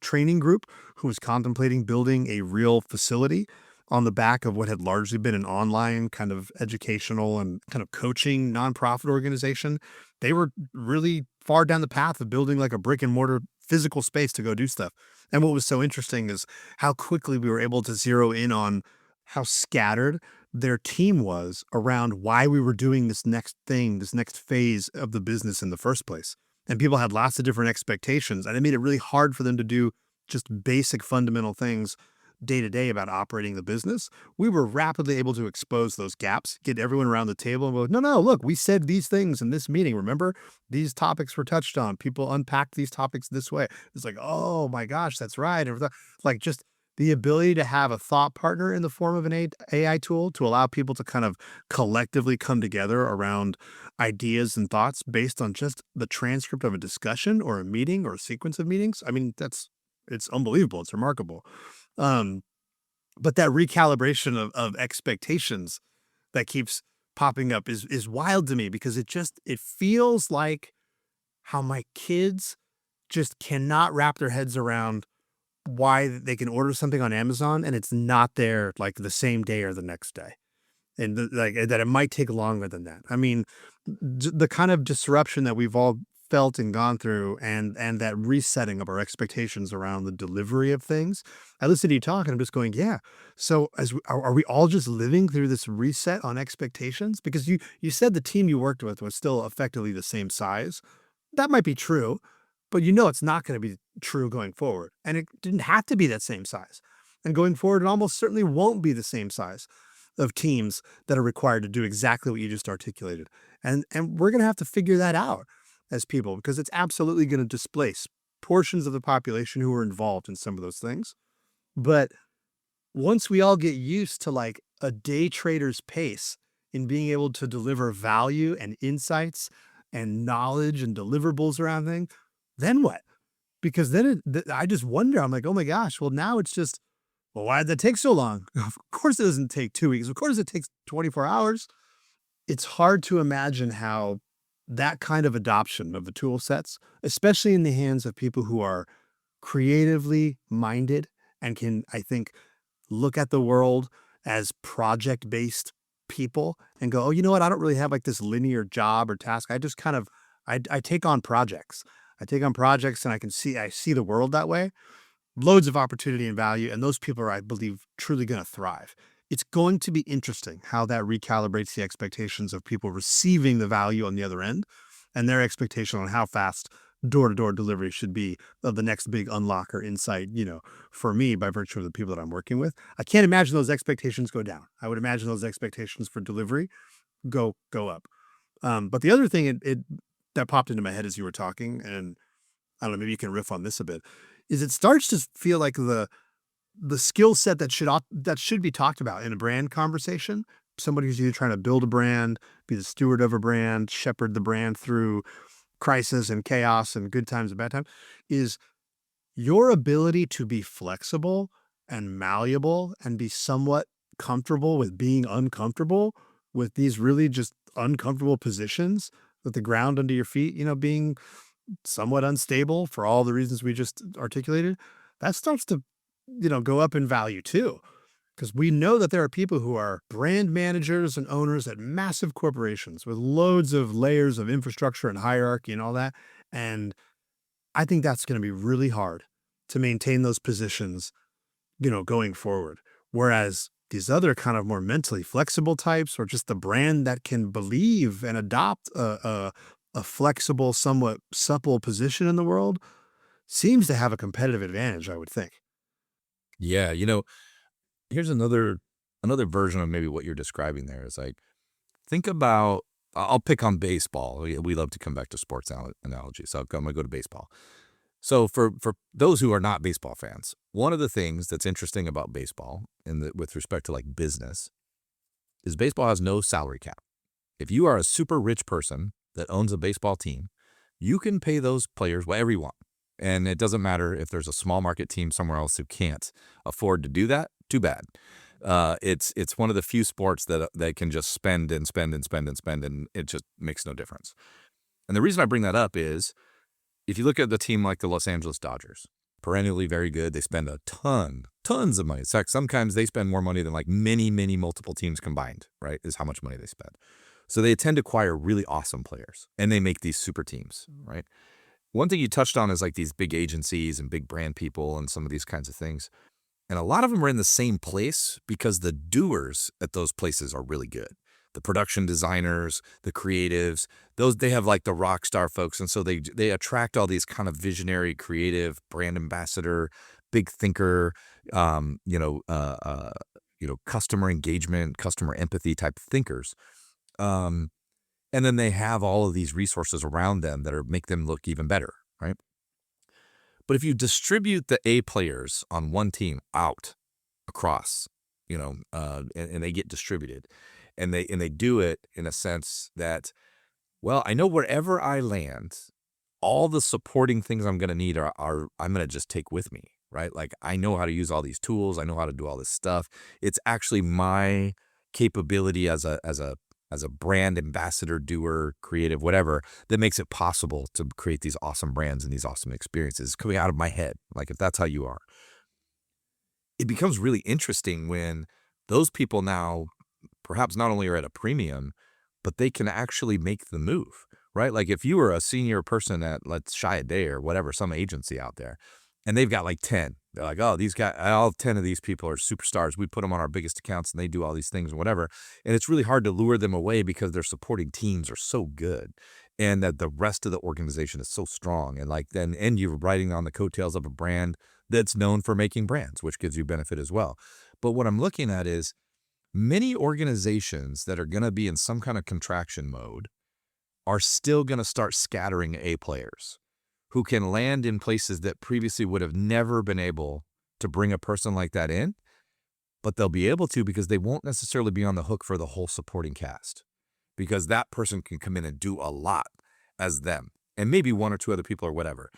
A: training group who was contemplating building a real facility on the back of what had largely been an online kind of educational and kind of coaching nonprofit organization. They were really far down the path of building like a brick and mortar physical space to go do stuff. And what was so interesting is how quickly we were able to zero in on how scattered their team was around why we were doing this next thing, this next phase of the business in the first place. And people had lots of different expectations, and it made it really hard for them to do just basic fundamental things day to day about operating the business, we were rapidly able to expose those gaps, get everyone around the table and go, no, look, we said these things in this meeting. Remember, these topics were touched on. People unpacked these topics this way. It's like, oh my gosh, that's right. Like just the ability to have a thought partner in the form of an AI tool to allow people to kind of collectively come together around ideas and thoughts based on just the transcript of a discussion or a meeting or a sequence of meetings. I mean, it's unbelievable. It's remarkable. Um, but that recalibration of expectations that keeps popping up is wild to me because it feels like how my kids just cannot wrap their heads around why they can order something on Amazon and it's not there like the same day or the next day. And like that it might take longer than that. I mean, the kind of disruption that we've all felt and gone through and that resetting of our expectations around the delivery of things. I listen to you talk and I'm just going, yeah. So are we all just living through this reset on expectations? Because you said the team you worked with was still effectively the same size. That might be true, but it's not going to be true going forward. And it didn't have to be that same size. And going forward, it almost certainly won't be the same size of teams that are required to do exactly what you just articulated. And we're going to have to figure that out as people because it's absolutely going to displace portions of the population who are involved in some of those things. But once we all get used to like a day trader's pace in being able to deliver value and insights and knowledge and deliverables around things, then what? Because then I just wonder, I'm like, oh my gosh, well, now it's just, well, why did that take so long? Of course it doesn't take 2 weeks. Of course it takes 24 hours. It's hard to imagine how that kind of adoption of the tool sets, especially in the hands of people who are creatively minded and can, I think, look at the world as project-based people and go, oh, you know what? I don't really have like this linear job or task. I just kind of, I take on projects. I take on projects and I see the world that way. Loads of opportunity and value. And those people are, I believe, truly going to thrive. It's going to be interesting how that recalibrates the expectations of people receiving the value on the other end and their expectation on how fast door-to-door delivery should be of the next big unlock or insight, for me by virtue of the people that I'm working with. I can't imagine those expectations go down. I would imagine those expectations for delivery go up. But the other thing that popped into my head as you were talking, and I don't know, maybe you can riff on this a bit, is it starts to feel like the skill set that should be talked about in a brand conversation. Somebody who's either trying to build a brand, be the steward of a brand, shepherd the brand through crisis and chaos and good times and bad times, is your ability to be flexible and malleable and be somewhat comfortable with being uncomfortable with these really just uncomfortable positions with the ground under your feet, being somewhat unstable for all the reasons we just articulated. That starts to go up in value too, because we know that there are people who are brand managers and owners at massive corporations with loads of layers of infrastructure and hierarchy and all that. And I think that's going to be really hard to maintain those positions, going forward. Whereas these other kind of more mentally flexible types, or just the brand that can believe and adopt a flexible, somewhat supple position in the world, seems to have a competitive advantage, I would think.
C: Yeah, here's another version of maybe what you're describing there is like, think about, I'll pick on baseball. We love to come back to sports analogies. So I'm going to go to baseball. So for those who are not baseball fans, one of the things that's interesting about baseball with respect to like business is baseball has no salary cap. If you are a super rich person that owns a baseball team, you can pay those players whatever you want. And it doesn't matter if there's a small market team somewhere else who can't afford to do that. Too bad. It's one of the few sports that they can just spend and spend and spend and spend, and it just makes no difference. And the reason I bring that up is if you look at the team like the Los Angeles Dodgers, perennially very good. They spend tons of money. In fact, sometimes they spend more money than like many multiple teams combined, right? Is how much money they spend. So they tend to acquire really awesome players, and they make these super teams, right? One thing you touched on is like these big agencies and big brand people and some of these kinds of things. And a lot of them are in the same place because the doers at those places are really good. The production designers, the creatives, they have like the rock star folks. And so they attract all these kind of visionary, creative, brand ambassador, big thinker, customer engagement, customer empathy type thinkers. And then they have all of these resources around them that make them look even better, right? But if you distribute the A players on one team out across, and they get distributed, and they do it in a sense that, well, I know wherever I land, all the supporting things I'm going to need are I'm going to just take with me, right? Like I know how to use all these tools. I know how to do all this stuff. It's actually my capability as a brand ambassador, doer, creative, whatever, that makes it possible to create these awesome brands and these awesome experiences coming out of my head. Like if that's how you are, it becomes really interesting when those people now perhaps not only are at a premium, but they can actually make the move, right? Like if you were a senior person at, let's Shy a Day or whatever, some agency out there, and they've got like 10, they're like, oh, these guys, all 10 of these people are superstars. We put them on our biggest accounts and they do all these things and whatever. And it's really hard to lure them away because their supporting teams are so good and that the rest of the organization is so strong. And you're riding on the coattails of a brand that's known for making brands, which gives you benefit as well. But what I'm looking at is many organizations that are going to be in some kind of contraction mode are still going to start scattering A players who can land in places that previously would have never been able to bring a person like that in, but they'll be able to because they won't necessarily be on the hook for the whole supporting cast because that person can come in and do a lot as them and maybe one or two other people or whatever.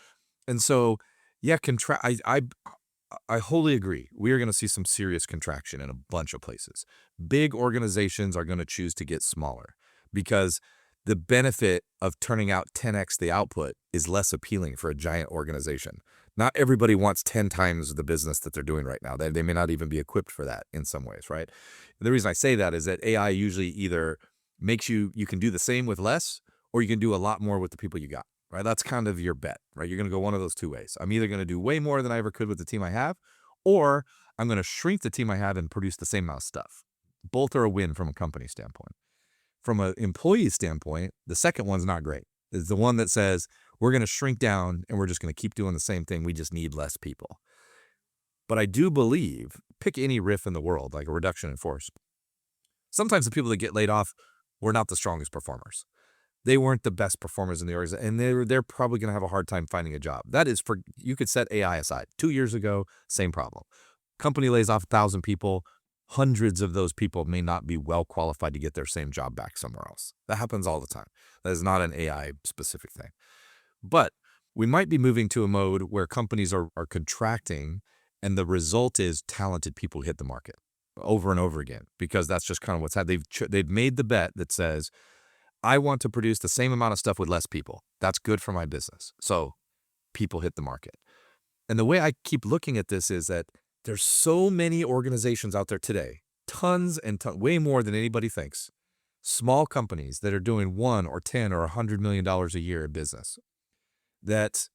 C: And so, yeah, I wholly agree. We are going to see some serious contraction in a bunch of places. Big organizations are going to choose to get smaller because the benefit of turning out 10x the output is less appealing for a giant organization. Not everybody wants 10 times the business that they're doing right now. They may not even be equipped for that in some ways, right? The reason I say that is that AI usually either makes you can do the same with less, or you can do a lot more with the people you got, right? That's kind of your bet, right? You're going to go one of those two ways. I'm either going to do way more than I ever could with the team I have, or I'm going to shrink the team I have and produce the same amount of stuff. Both are a win from a company standpoint. From an employee standpoint, the second one's not great. It's the one that says, we're going to shrink down and we're just going to keep doing the same thing. We just need less people. But I do believe, pick any riff in the world, like a reduction in force. Sometimes the people that get laid off were not the strongest performers. They weren't the best performers in the organization, and they're probably going to have a hard time finding a job. That is you could set AI aside. 2 years ago, same problem. Company lays off 1,000 people. Hundreds of those people may not be well qualified to get their same job back somewhere else. That happens all the time. That is not an AI specific thing. But we might be moving to a mode where companies are contracting, and the result is talented people hit the market over and over again, because that's just kind of what's happened. They've made the bet that says, I want to produce the same amount of stuff with less people. That's good for my business. So people hit the market. And the way I keep looking at this is that there's so many organizations out there today, tons and tons, way more than anybody thinks. Small companies that are doing $1 or $10 or $100 million a year in business that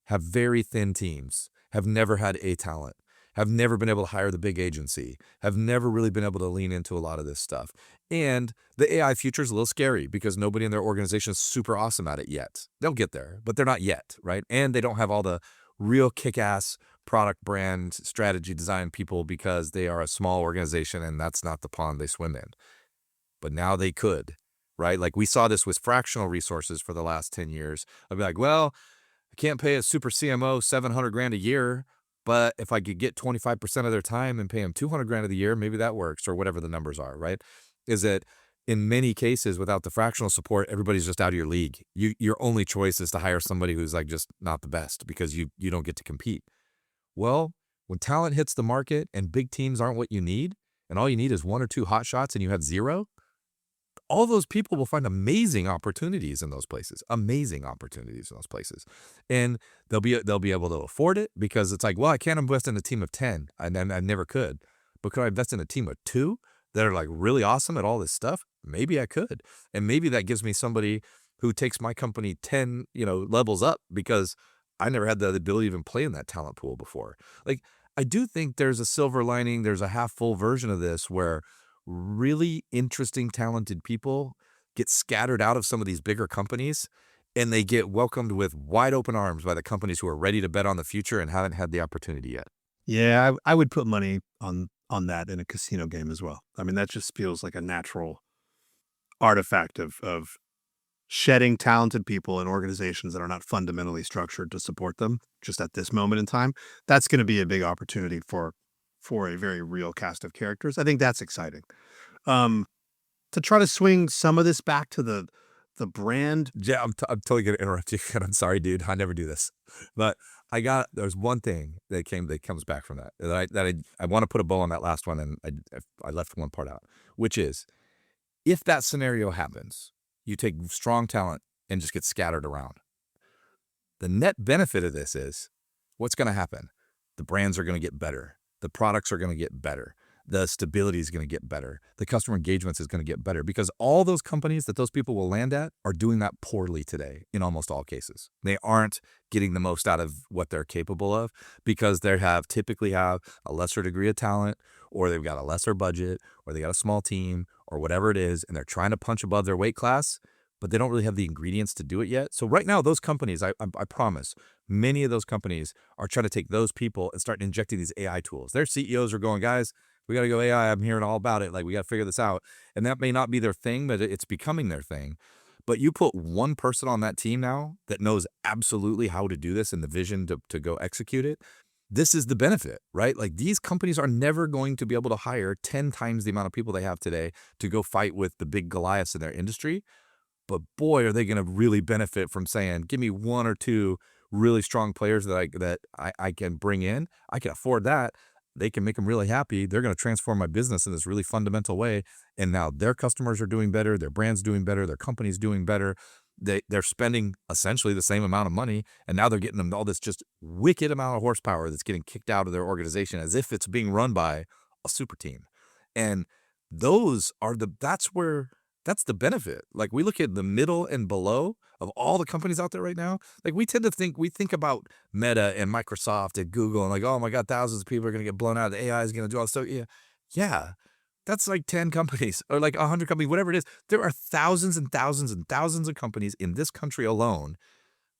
C: have very thin teams, have never had a talent, have never been able to hire the big agency, have never really been able to lean into a lot of this stuff. And the AI future is a little scary because nobody in their organization is super awesome at it yet. They'll get there, but they're not yet, right? And they don't have all the real kick-ass product, brand, strategy, design people because they are a small organization and that's not the pond they swim in. But now they could, right? Like we saw this with fractional resources for the last 10 years. I'd be like, well, I can't pay a super CMO $700,000 a year, but if I could get 25% of their time and pay them $200,000 a year, maybe that works, or whatever the numbers are, right? Is that in many cases, without the fractional support, everybody's just out of your league. Your only choice is to hire somebody who's like just not the best because you don't get to compete. Well, when talent hits the market and big teams aren't what you need, and all you need is 1 or 2 hot shots and you have 0, all those people will find amazing opportunities in those places, And they'll be able to afford it because it's like, well, I can't invest in a team of 10. I never could. But could I invest in a team of 2 that are like really awesome at all this stuff? Maybe I could. And maybe that gives me somebody who takes my company 10, levels up because I never had the ability to even play in that talent pool before. Like, I do think there's a silver lining. There's a half full version of this where really interesting, talented people get scattered out of some of these bigger companies and they get welcomed with wide open arms by the companies who are ready to bet on the future and haven't had the opportunity yet.
A: Yeah, I would put money on that in a casino game as well. I mean, that just feels like a natural artifact of shedding talented people in organizations that are not fundamentally structured to support them just at this moment in time. That's going to be a big opportunity for a very real cast of characters. I think that's exciting. Um, to try to swing some of this back to the brand.
C: Yeah, I'm totally gonna interrupt you, and I'm sorry, dude. I never do this, but there's one thing that comes back from that I want to put a bow on that last one, and I left one part out, which is if that scenario happens, you take strong talent and just get scattered around. The net benefit of this is what's going to happen? The brands are going to get better. The products are going to get better. The stability is going to get better. The customer engagements is going to get better because all those companies that those people will land at are doing that poorly today in almost all cases. They aren't getting the most out of what they're capable of because they typically have a lesser degree of talent, or they've got a lesser budget, or they got a small team, or whatever it is, and they're trying to punch above their weight class, but they don't really have the ingredients to do it yet. So right now, those companies, I promise, many of those companies are trying to take those people and start injecting these AI tools. Their CEOs are going, guys, we got to go AI. I'm hearing all about it. Like, we got to figure this out. And that may not be their thing, but it's becoming their thing. But you put one person on that team now that knows absolutely how to do this and the vision to go execute it. This is the benefit, right? Like, these companies are never going to be able to hire 10 times the amount of people they have today to go fight with the big Goliaths in their industry. But boy, are they going to really benefit from saying, give me one or two really strong players that I can bring in. I can afford that. They can make them really happy. They're going to transform my business in this really fundamental way. And now their customers are doing better. Their brand's doing better. Their company's doing better. They're spending essentially the same amount of money. And now they're getting them all this just wicked amount of horsepower that's getting kicked out of their organization as if it's being run by a super team. And that's the benefit. Like, we look at the middle and below of all the companies out there right now. Like, we think about Meta and Microsoft and Google and like, oh my God, thousands of people are going to get blown out. The AI is going to do all this stuff. Yeah. That's like 10 companies or like 100 companies, whatever it is. There are thousands and thousands and thousands of companies in this country alone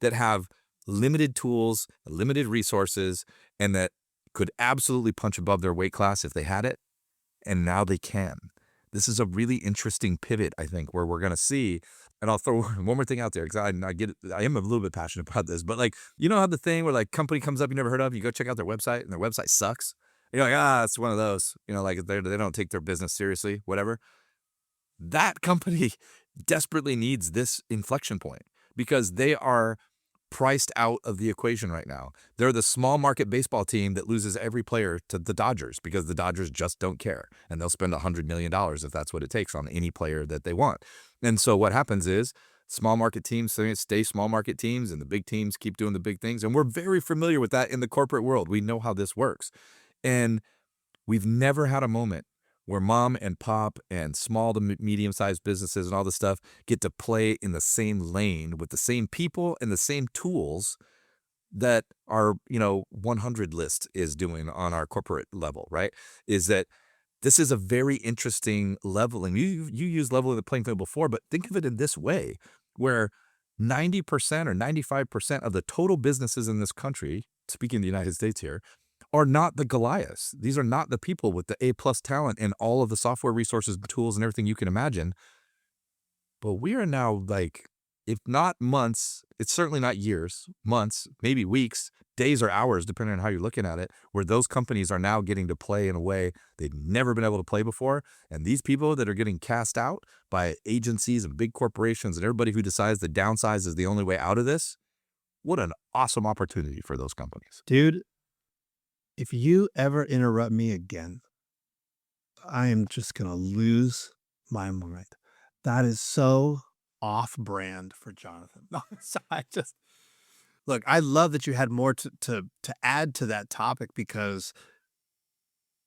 C: that have limited tools, limited resources, and that could absolutely punch above their weight class if they had it. And now they can. This is a really interesting pivot, I think, where we're going to see, and I'll throw one more thing out there because I am a little bit passionate about this, but like, you know how the thing where like company comes up you never heard of, you go check out their website and their website sucks. You're like, it's one of those, like they don't take their business seriously, whatever. That company desperately needs this inflection point because they are priced out of the equation right now. They're the small market baseball team that loses every player to the Dodgers because the Dodgers just don't care. And they'll spend $100 million if that's what it takes on any player that they want. And so what happens is small market teams stay small market teams and the big teams keep doing the big things. And we're very familiar with that in the corporate world. We know how this works. And we've never had a moment where mom and pop and small to medium-sized businesses and all this stuff get to play in the same lane with the same people and the same tools that our 100 list is doing on our corporate level, right? Is that this is a very interesting leveling. You used leveling the playing field before, but think of it in this way, where 90% or 95% of the total businesses in this country, speaking of the United States here, are not the Goliaths. These are not the people with the A+ talent and all of the software resources, tools, and everything you can imagine. But we are now like, if not months, it's certainly not years, months, maybe weeks, days or hours, depending on how you're looking at it, where those companies are now getting to play in a way they've never been able to play before. And these people that are getting cast out by agencies and big corporations and everybody who decides the downsize is the only way out of this, what an awesome opportunity for those companies.
A: Dude, if you ever interrupt me again, I am just going to lose my mind. That is so off-brand for Jonathan. No, so look, I love that you had more to add to that topic because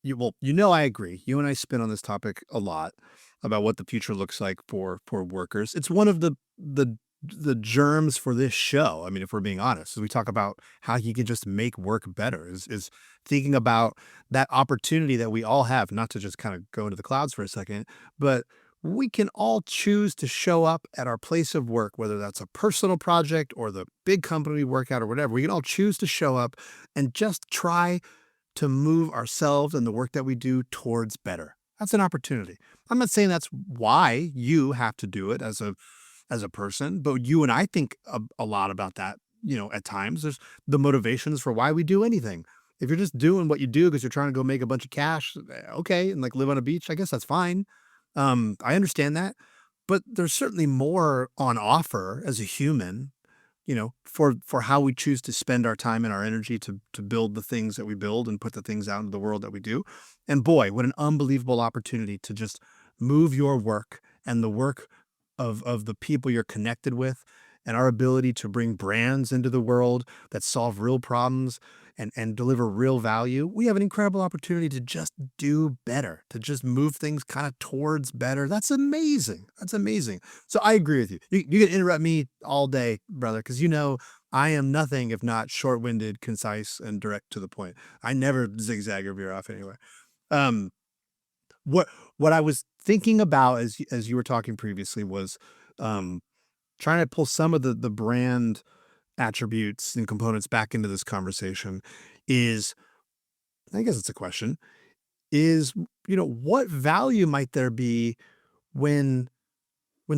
A: I agree. You and I spin on this topic a lot about what the future looks like for workers. It's one of the germs for this show. I mean, if we're being honest, as we talk about how you can just make work better, is thinking about that opportunity that we all have, not to just kind of go into the clouds for a second, but we can all choose to show up at our place of work, whether that's a personal project or the big company we work at or whatever. We can all choose to show up and just try to move ourselves and the work that we do towards better. That's an opportunity. I'm not saying that's why you have to do it as a person, but you and I think a lot about that. At times there's the motivations for why we do anything. If you're just doing what you do because you're trying to go make a bunch of cash, okay, and like live on a beach, I guess that's fine. I understand that, but there's certainly more on offer as a human, for how we choose to spend our time and our energy to build the things that we build and put the things out into the world that we do. And boy, what an unbelievable opportunity to just move your work and the work of the people you're connected with and our ability to bring brands into the world that solve real problems and deliver real value. We have an incredible opportunity to just do better, to just move things kind of towards better. That's amazing. That's amazing. So I agree with you. You can interrupt me all day, brother, because I am nothing if not short-winded, concise, and direct to the point. I never zigzag or veer off anywhere. Um, what I was thinking about as you were talking previously was trying to pull some of the brand attributes and components back into this conversation is, I guess it's a question, is, what value might there be when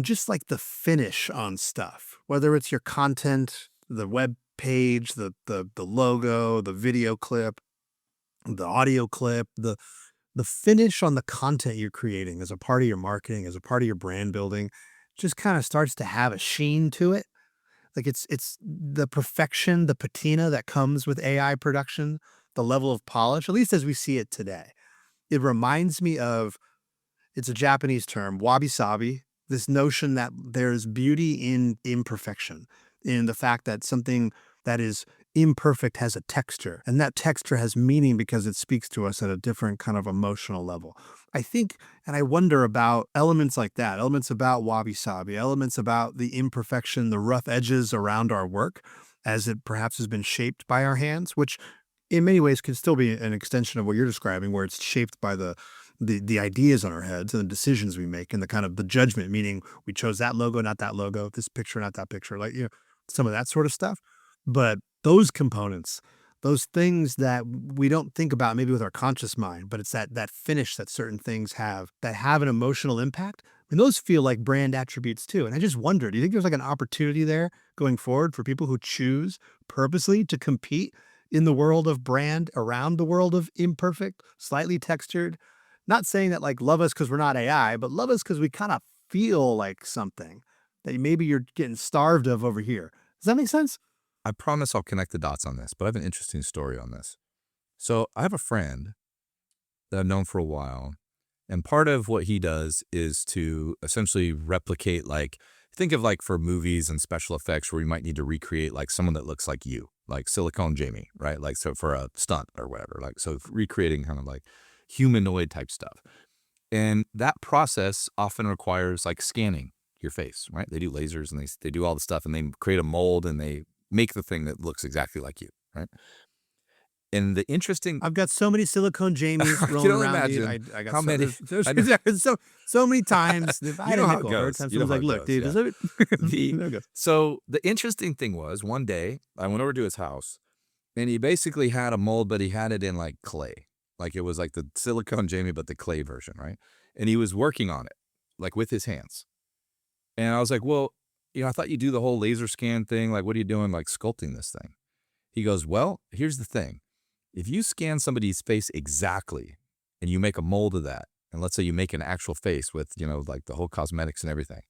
A: just like the finish on stuff, whether it's your content, the web page, the logo, the video clip, the audio clip, the finish on the content you're creating as a part of your marketing, as a part of your brand building, just kind of starts to have a sheen to it. Like it's the perfection, the patina that comes with AI production, the level of polish, at least as we see it today. It reminds me of, it's a Japanese term, wabi-sabi, this notion that there's beauty in imperfection, in the fact that something that is imperfect has a texture, and that texture has meaning because it speaks to us at a different kind of emotional level. I think, and I wonder about elements like that, elements about wabi-sabi, elements about the imperfection, the rough edges around our work as it perhaps has been shaped by our hands, which in many ways can still be an extension of what you're describing, where it's shaped by the ideas on our heads and the decisions we make and the kind of the judgment, meaning we chose that logo, not that logo, this picture, not that picture, like, some of that sort of stuff. But those components, those things that we don't think about maybe with our conscious mind, but it's that finish that certain things have that have an emotional impact. And those feel like brand attributes too. And I just wonder, do you think there's like an opportunity there going forward for people who choose purposely to compete in the world of brand around the world of imperfect, slightly textured? Not saying that like love us because we're not AI, but love us because we kind of feel like something that maybe you're getting starved of over here. Does that make sense?
C: I promise I'll connect the dots on this, but I have an interesting story on this. So I have a friend that I've known for a while, and part of what he does is to essentially replicate, like, think of like for movies and special effects where you might need to recreate like someone that looks like you, like Silicone Jamie, right? Like, so for a stunt or whatever, like, so recreating kind of like humanoid type stuff. And that process often requires like scanning your face, right? They do lasers and they do all the stuff and they create a mold and they make the thing that looks exactly like you, right? And the interesting,
A: I've got so many Silicone Jamies
C: I can
A: rolling
C: only
A: around. Dude.
C: imagine
A: I got
C: how many.
A: There's so many times. If I
C: You
A: had
C: know
A: a
C: how it
A: nickel, every
C: goes.
A: time
C: You know
A: someone's
C: how
A: like,
C: it
A: "Look,
C: goes,
A: dude,
C: yeah.
A: there it goes."
C: So the interesting thing was one day I went over to his house and he basically had a mold, but he had it in like clay. Like it was like the Silicone Jamie, but the clay version, right? And he was working on it, like with his hands. And I was like, well, I thought you do the whole laser scan thing. Like, what are you doing, like sculpting this thing? He goes, well, here's the thing. If you scan somebody's face exactly and you make a mold of that, and let's say you make an actual face with, like the whole cosmetics and everything,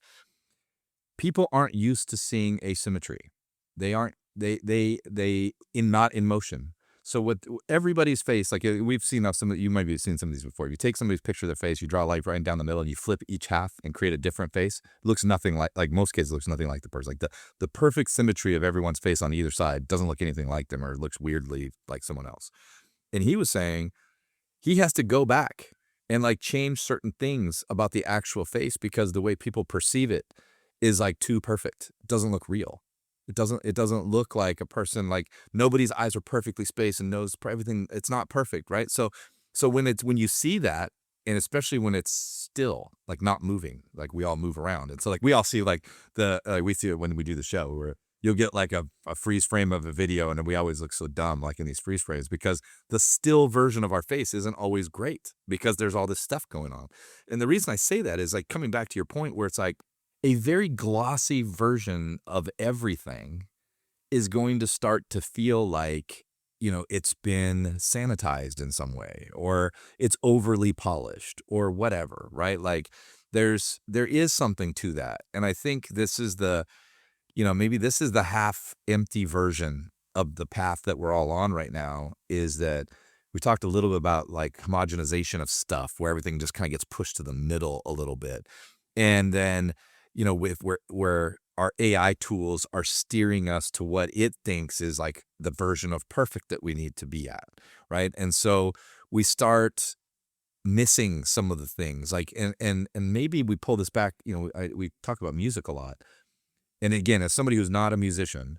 C: people aren't used to seeing asymmetry. They aren't, not in motion. So with everybody's face, like we've seen you might be seeing some of these before. If you take somebody's picture of their face, you draw a light right down the middle and you flip each half and create a different face. It looks nothing like most kids, it looks nothing like the person. Like the perfect symmetry of everyone's face on either side doesn't look anything like them or looks weirdly like someone else. And he was saying he has to go back and like change certain things about the actual face because the way people perceive it is like too perfect. It doesn't look real. It doesn't look like a person, like nobody's eyes are perfectly spaced and knows everything. It's not perfect, right? So when you see that, and especially when it's still, like not moving, like we all move around. And so like we all see like we see it when we do the show where, you'll get like a freeze frame of a video, and we always look so dumb like in these freeze frames because the still version of our face isn't always great because there's all this stuff going on. And the reason I say that is like coming back to your point where it's like a very glossy version of everything is going to start to feel like, it's been sanitized in some way, or it's overly polished or whatever, right? Like there is something to that. And I think this is maybe this is the half empty version of the path that we're all on right now, is that we talked a little bit about like homogenization of stuff where everything just kind of gets pushed to the middle a little bit. And then, with where our AI tools are steering us to what it thinks is like the version of perfect that we need to be at, right? And so we start missing some of the things, like, and maybe we pull this back, we talk about music a lot. And again, as somebody who's not a musician,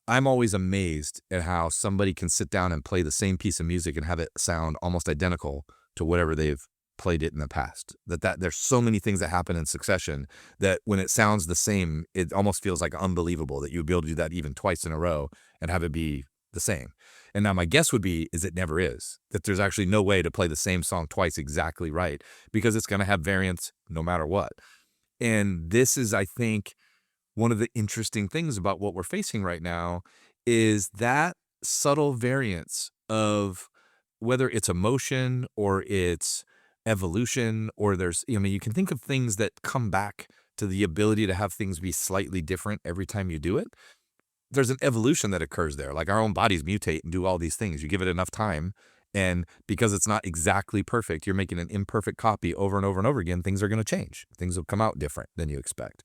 C: I'm always amazed at how somebody can sit down and play the same piece of music and have it sound almost identical to whatever they've played it in the past. That there's so many things that happen in succession that when it sounds the same, it almost feels like unbelievable that you would be able to do that even twice in a row and have it be the same. And now my guess would be is it never is, that there's actually no way to play the same song twice exactly right, because it's going to have variance no matter what. And this is, I think, one of the interesting things about what we're facing right now is that subtle variance of whether it's emotion or it's evolution, or there's, you can think of things that come back to the ability to have things be slightly different every time you do it. There's an evolution that occurs there. Like our own bodies mutate and do all these things. You give it enough time, and because it's not exactly perfect, you're making an imperfect copy over and over and over again. Things are going to change. Things will come out different than you expect.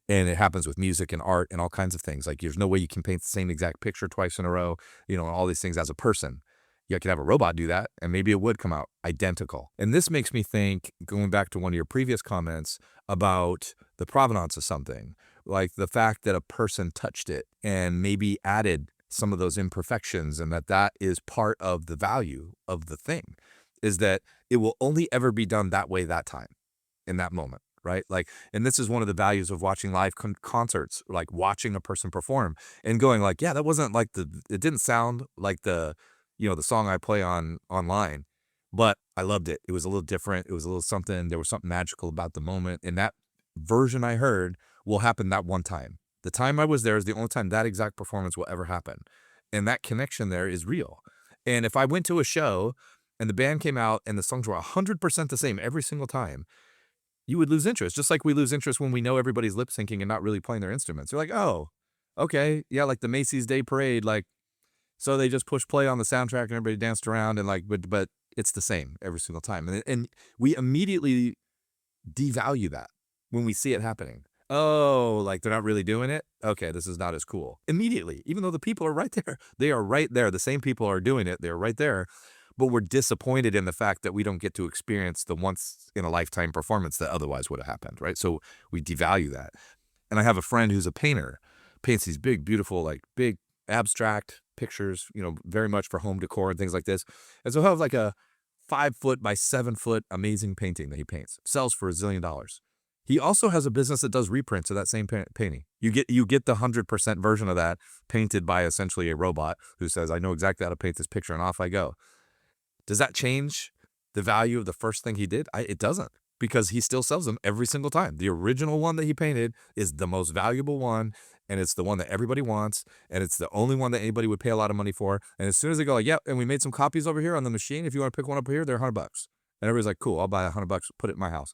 C: And it happens with music and art and all kinds of things. Like there's no way you can paint the same exact picture twice in a row, and all these things as a person. You could have a robot do that, and maybe it would come out identical. And this makes me think, going back to one of your previous comments about the provenance of something, like the fact that a person touched it and maybe added some of those imperfections, and that is part of the value of the thing, is that it will only ever be done that way that time, in that moment. Right? Like, and this is one of the values of watching live concerts, like watching a person perform and going like, yeah, that wasn't like it didn't sound like the song I play online, but I loved it. It was a little different. It was a little something. There was something magical about the moment. And that version I heard will happen that one time. The time I was there is the only time that exact performance will ever happen. And that connection there is real. And if I went to a show and the band came out and the songs were 100% the same every single time, you would lose interest, just like we lose interest when we know everybody's lip syncing and not really playing their instruments. You're like, oh, okay, yeah, like the Macy's Day Parade, like, so they just pushed play on the soundtrack and everybody danced around and like, but it's the same every single time. And we immediately devalue that when we see it happening. Oh, like they're not really doing it? Okay, this is not as cool. Immediately, even though the people are right there. They are right there. The same people are doing it. They're right there. But we're disappointed in the fact that we don't get to experience the once-in-a-lifetime performance that otherwise would have happened, right? So we devalue that. And I have a friend who's a painter, paints these big, beautiful, like big abstract pictures, very much for home decor and things like this. And so he'll have like a 5-foot by 7-foot amazing painting that he paints, sells for $1 zillion. He also has a business that does reprints of that same painting. You get the 100% version of that painted by essentially a robot who says, I know exactly how to paint this picture, and off I go. Does that change the value of the first thing he did? It doesn't, because he still sells them every single time. The original one that he painted is the most valuable one, and it's the one that everybody wants, and it's the only one that anybody would pay a lot of money for. And as soon as they go like, yep, and we made some copies over here on the machine. If you want to pick one up here, they're $100. And everybody's like, cool, I'll buy $100, put it in my house.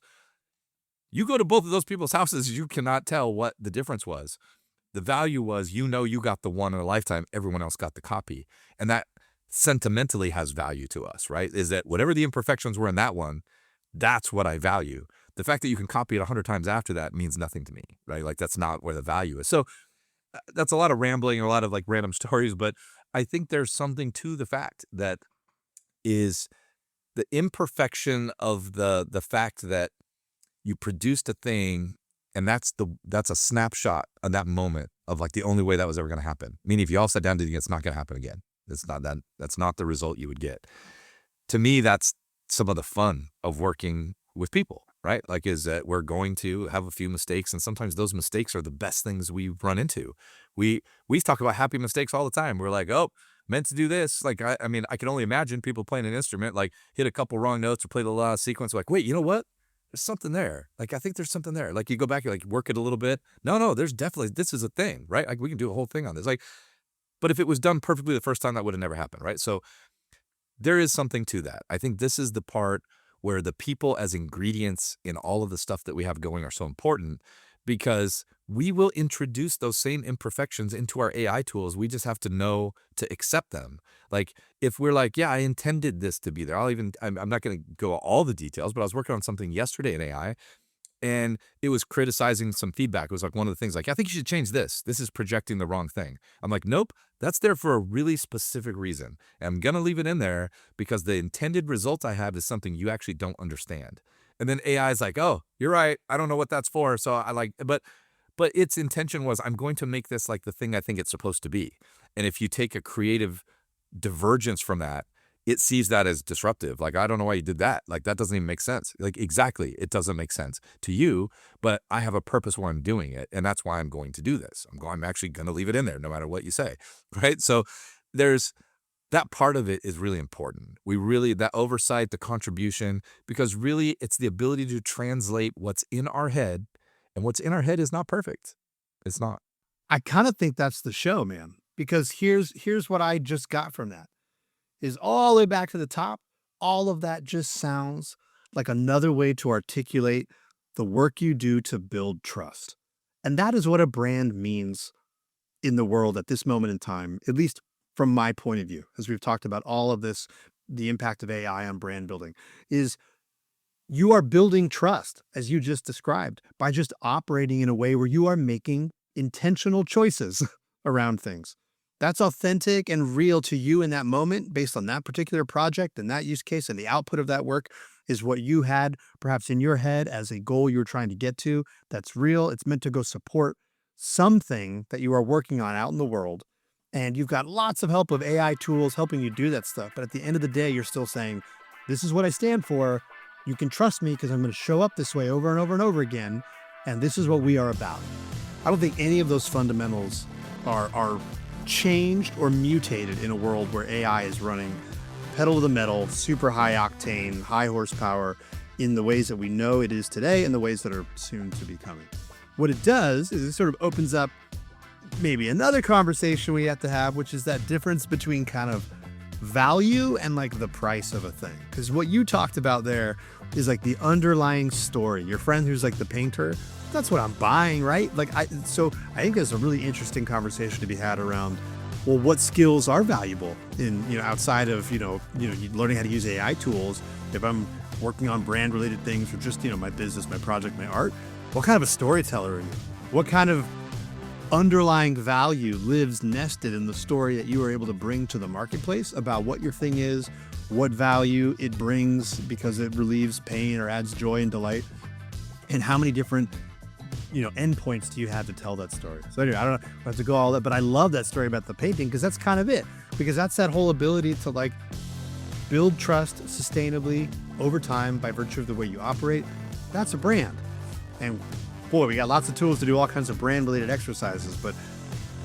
C: You go to both of those people's houses, you cannot tell what the difference was. The value was, you got the one in a lifetime, everyone else got the copy. And that sentimentally has value to us, right? Is that whatever the imperfections were in that one, that's what I value. The fact that you can copy it 100 times after that means nothing to me, right? Like that's not where the value is. So that's a lot of rambling and a lot of like random stories, but I think there's something to the fact that is the imperfection of the fact that you produced a thing, and that's a snapshot of that moment of like the only way that was ever going to happen. Meaning if you all sat down to it, it's not going to happen again. That's not the result you would get. To me, that's some of the fun of working with people, right? Like, is that we're going to have a few mistakes, and sometimes those mistakes are the best things we run into. We talk about happy mistakes all the time. We're like, oh, meant to do this. Like, I mean, I can only imagine people playing an instrument, like hit a couple wrong notes or play the last sequence. Like, wait, you know what? There's something there. Like, I think there's something there. Like, you go back, you like work it a little bit. No, there's definitely, this is a thing, right? Like, we can do a whole thing on this. Like, but if it was done perfectly the first time, that would have never happened, right? So there is something to that. I think this is the part where the people as ingredients in all of the stuff that we have going are so important, because we will introduce those same imperfections into our AI tools. We just have to know to accept them. Like, if we're like, yeah, I intended this to be there. I'm not going to go all the details, but I was working on something yesterday in AI, and it was criticizing some feedback. It was like one of the things like, I think you should change this. This is projecting the wrong thing. I'm like, nope, that's there for a really specific reason. And I'm going to leave it in there because the intended result I have is something you actually don't understand. And then AI is like, oh, you're right. I don't know what that's for. So I like, but its intention was, I'm going to make this like the thing I think it's supposed to be. And if you take a creative divergence from that, it sees that as disruptive. Like, I don't know why you did that. Like, that doesn't even make sense. Like, exactly. It doesn't make sense to you, but I have a purpose why I'm doing it. And that's why I'm going to do this. I'm actually going to leave it in there no matter what you say. Right. So there's that part of it is really important. That oversight, the contribution, because really it's the ability to translate what's in our head, and what's in our head is not perfect. It's not.
A: I kind of think that's the show, man, because here's what I just got from that. Is all the way back to the top, all of that just sounds like another way to articulate the work you do to build trust. And that is what a brand means in the world at this moment in time, at least from my point of view, as we've talked about all of this, the impact of AI on brand building, is you are building trust, as you just described, by just operating in a way where you are making intentional choices around things. That's authentic and real to you in that moment based on that particular project and that use case, and the output of that work is what you had perhaps in your head as a goal you were trying to get to. That's real. It's meant to go support something that you are working on out in the world. And you've got lots of help of AI tools helping you do that stuff. But at the end of the day, you're still saying, this is what I stand for. You can trust me because I'm going to show up this way over and over and over again. And this is what we are about. I don't think any of those fundamentals are changed or mutated in a world where AI is running pedal to the metal, super high octane, high horsepower in the ways that we know it is today and the ways that are soon to be coming. What it does is it sort of opens up maybe another conversation we have to have, which is that difference between kind of value and like the price of a thing. Because what you talked about there is like the underlying story. Your friend who's like the painter, that's what I'm buying, right? So I think there's a really interesting conversation to be had around, well, what skills are valuable in, outside of, learning how to use AI tools. If I'm working on brand related things or just, my business, my project, my art, what kind of a storyteller are you? What kind of underlying value lives nested in the story that you are able to bring to the marketplace about what your thing is, what value it brings because it relieves pain or adds joy and delight, and how many different endpoints do you have to tell that story? So anyway, I don't know, I have to go all that, but I love that story about the painting because that's kind of it. Because that's that whole ability to like build trust sustainably over time by virtue of the way you operate. That's a brand. And boy, we got lots of tools to do all kinds of brand related exercises, but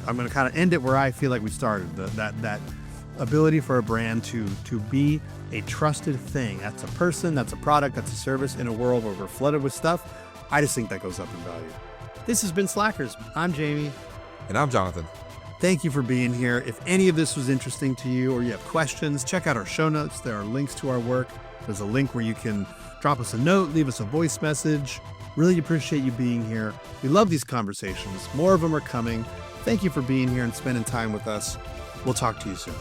A: I'm going to kind of end it where I feel like we started. That ability for a brand to be a trusted thing. That's a person, that's a product, that's a service in a world where we're flooded with stuff. I just think that goes up in value. This has been Slackers. I'm Jamie.
C: And I'm Jonathan.
A: Thank you for being here. If any of this was interesting to you or you have questions, check out our show notes. There are links to our work. There's a link where you can drop us a note, leave us a voice message. Really appreciate you being here. We love these conversations. More of them are coming. Thank you for being here and spending time with us. We'll talk to you soon.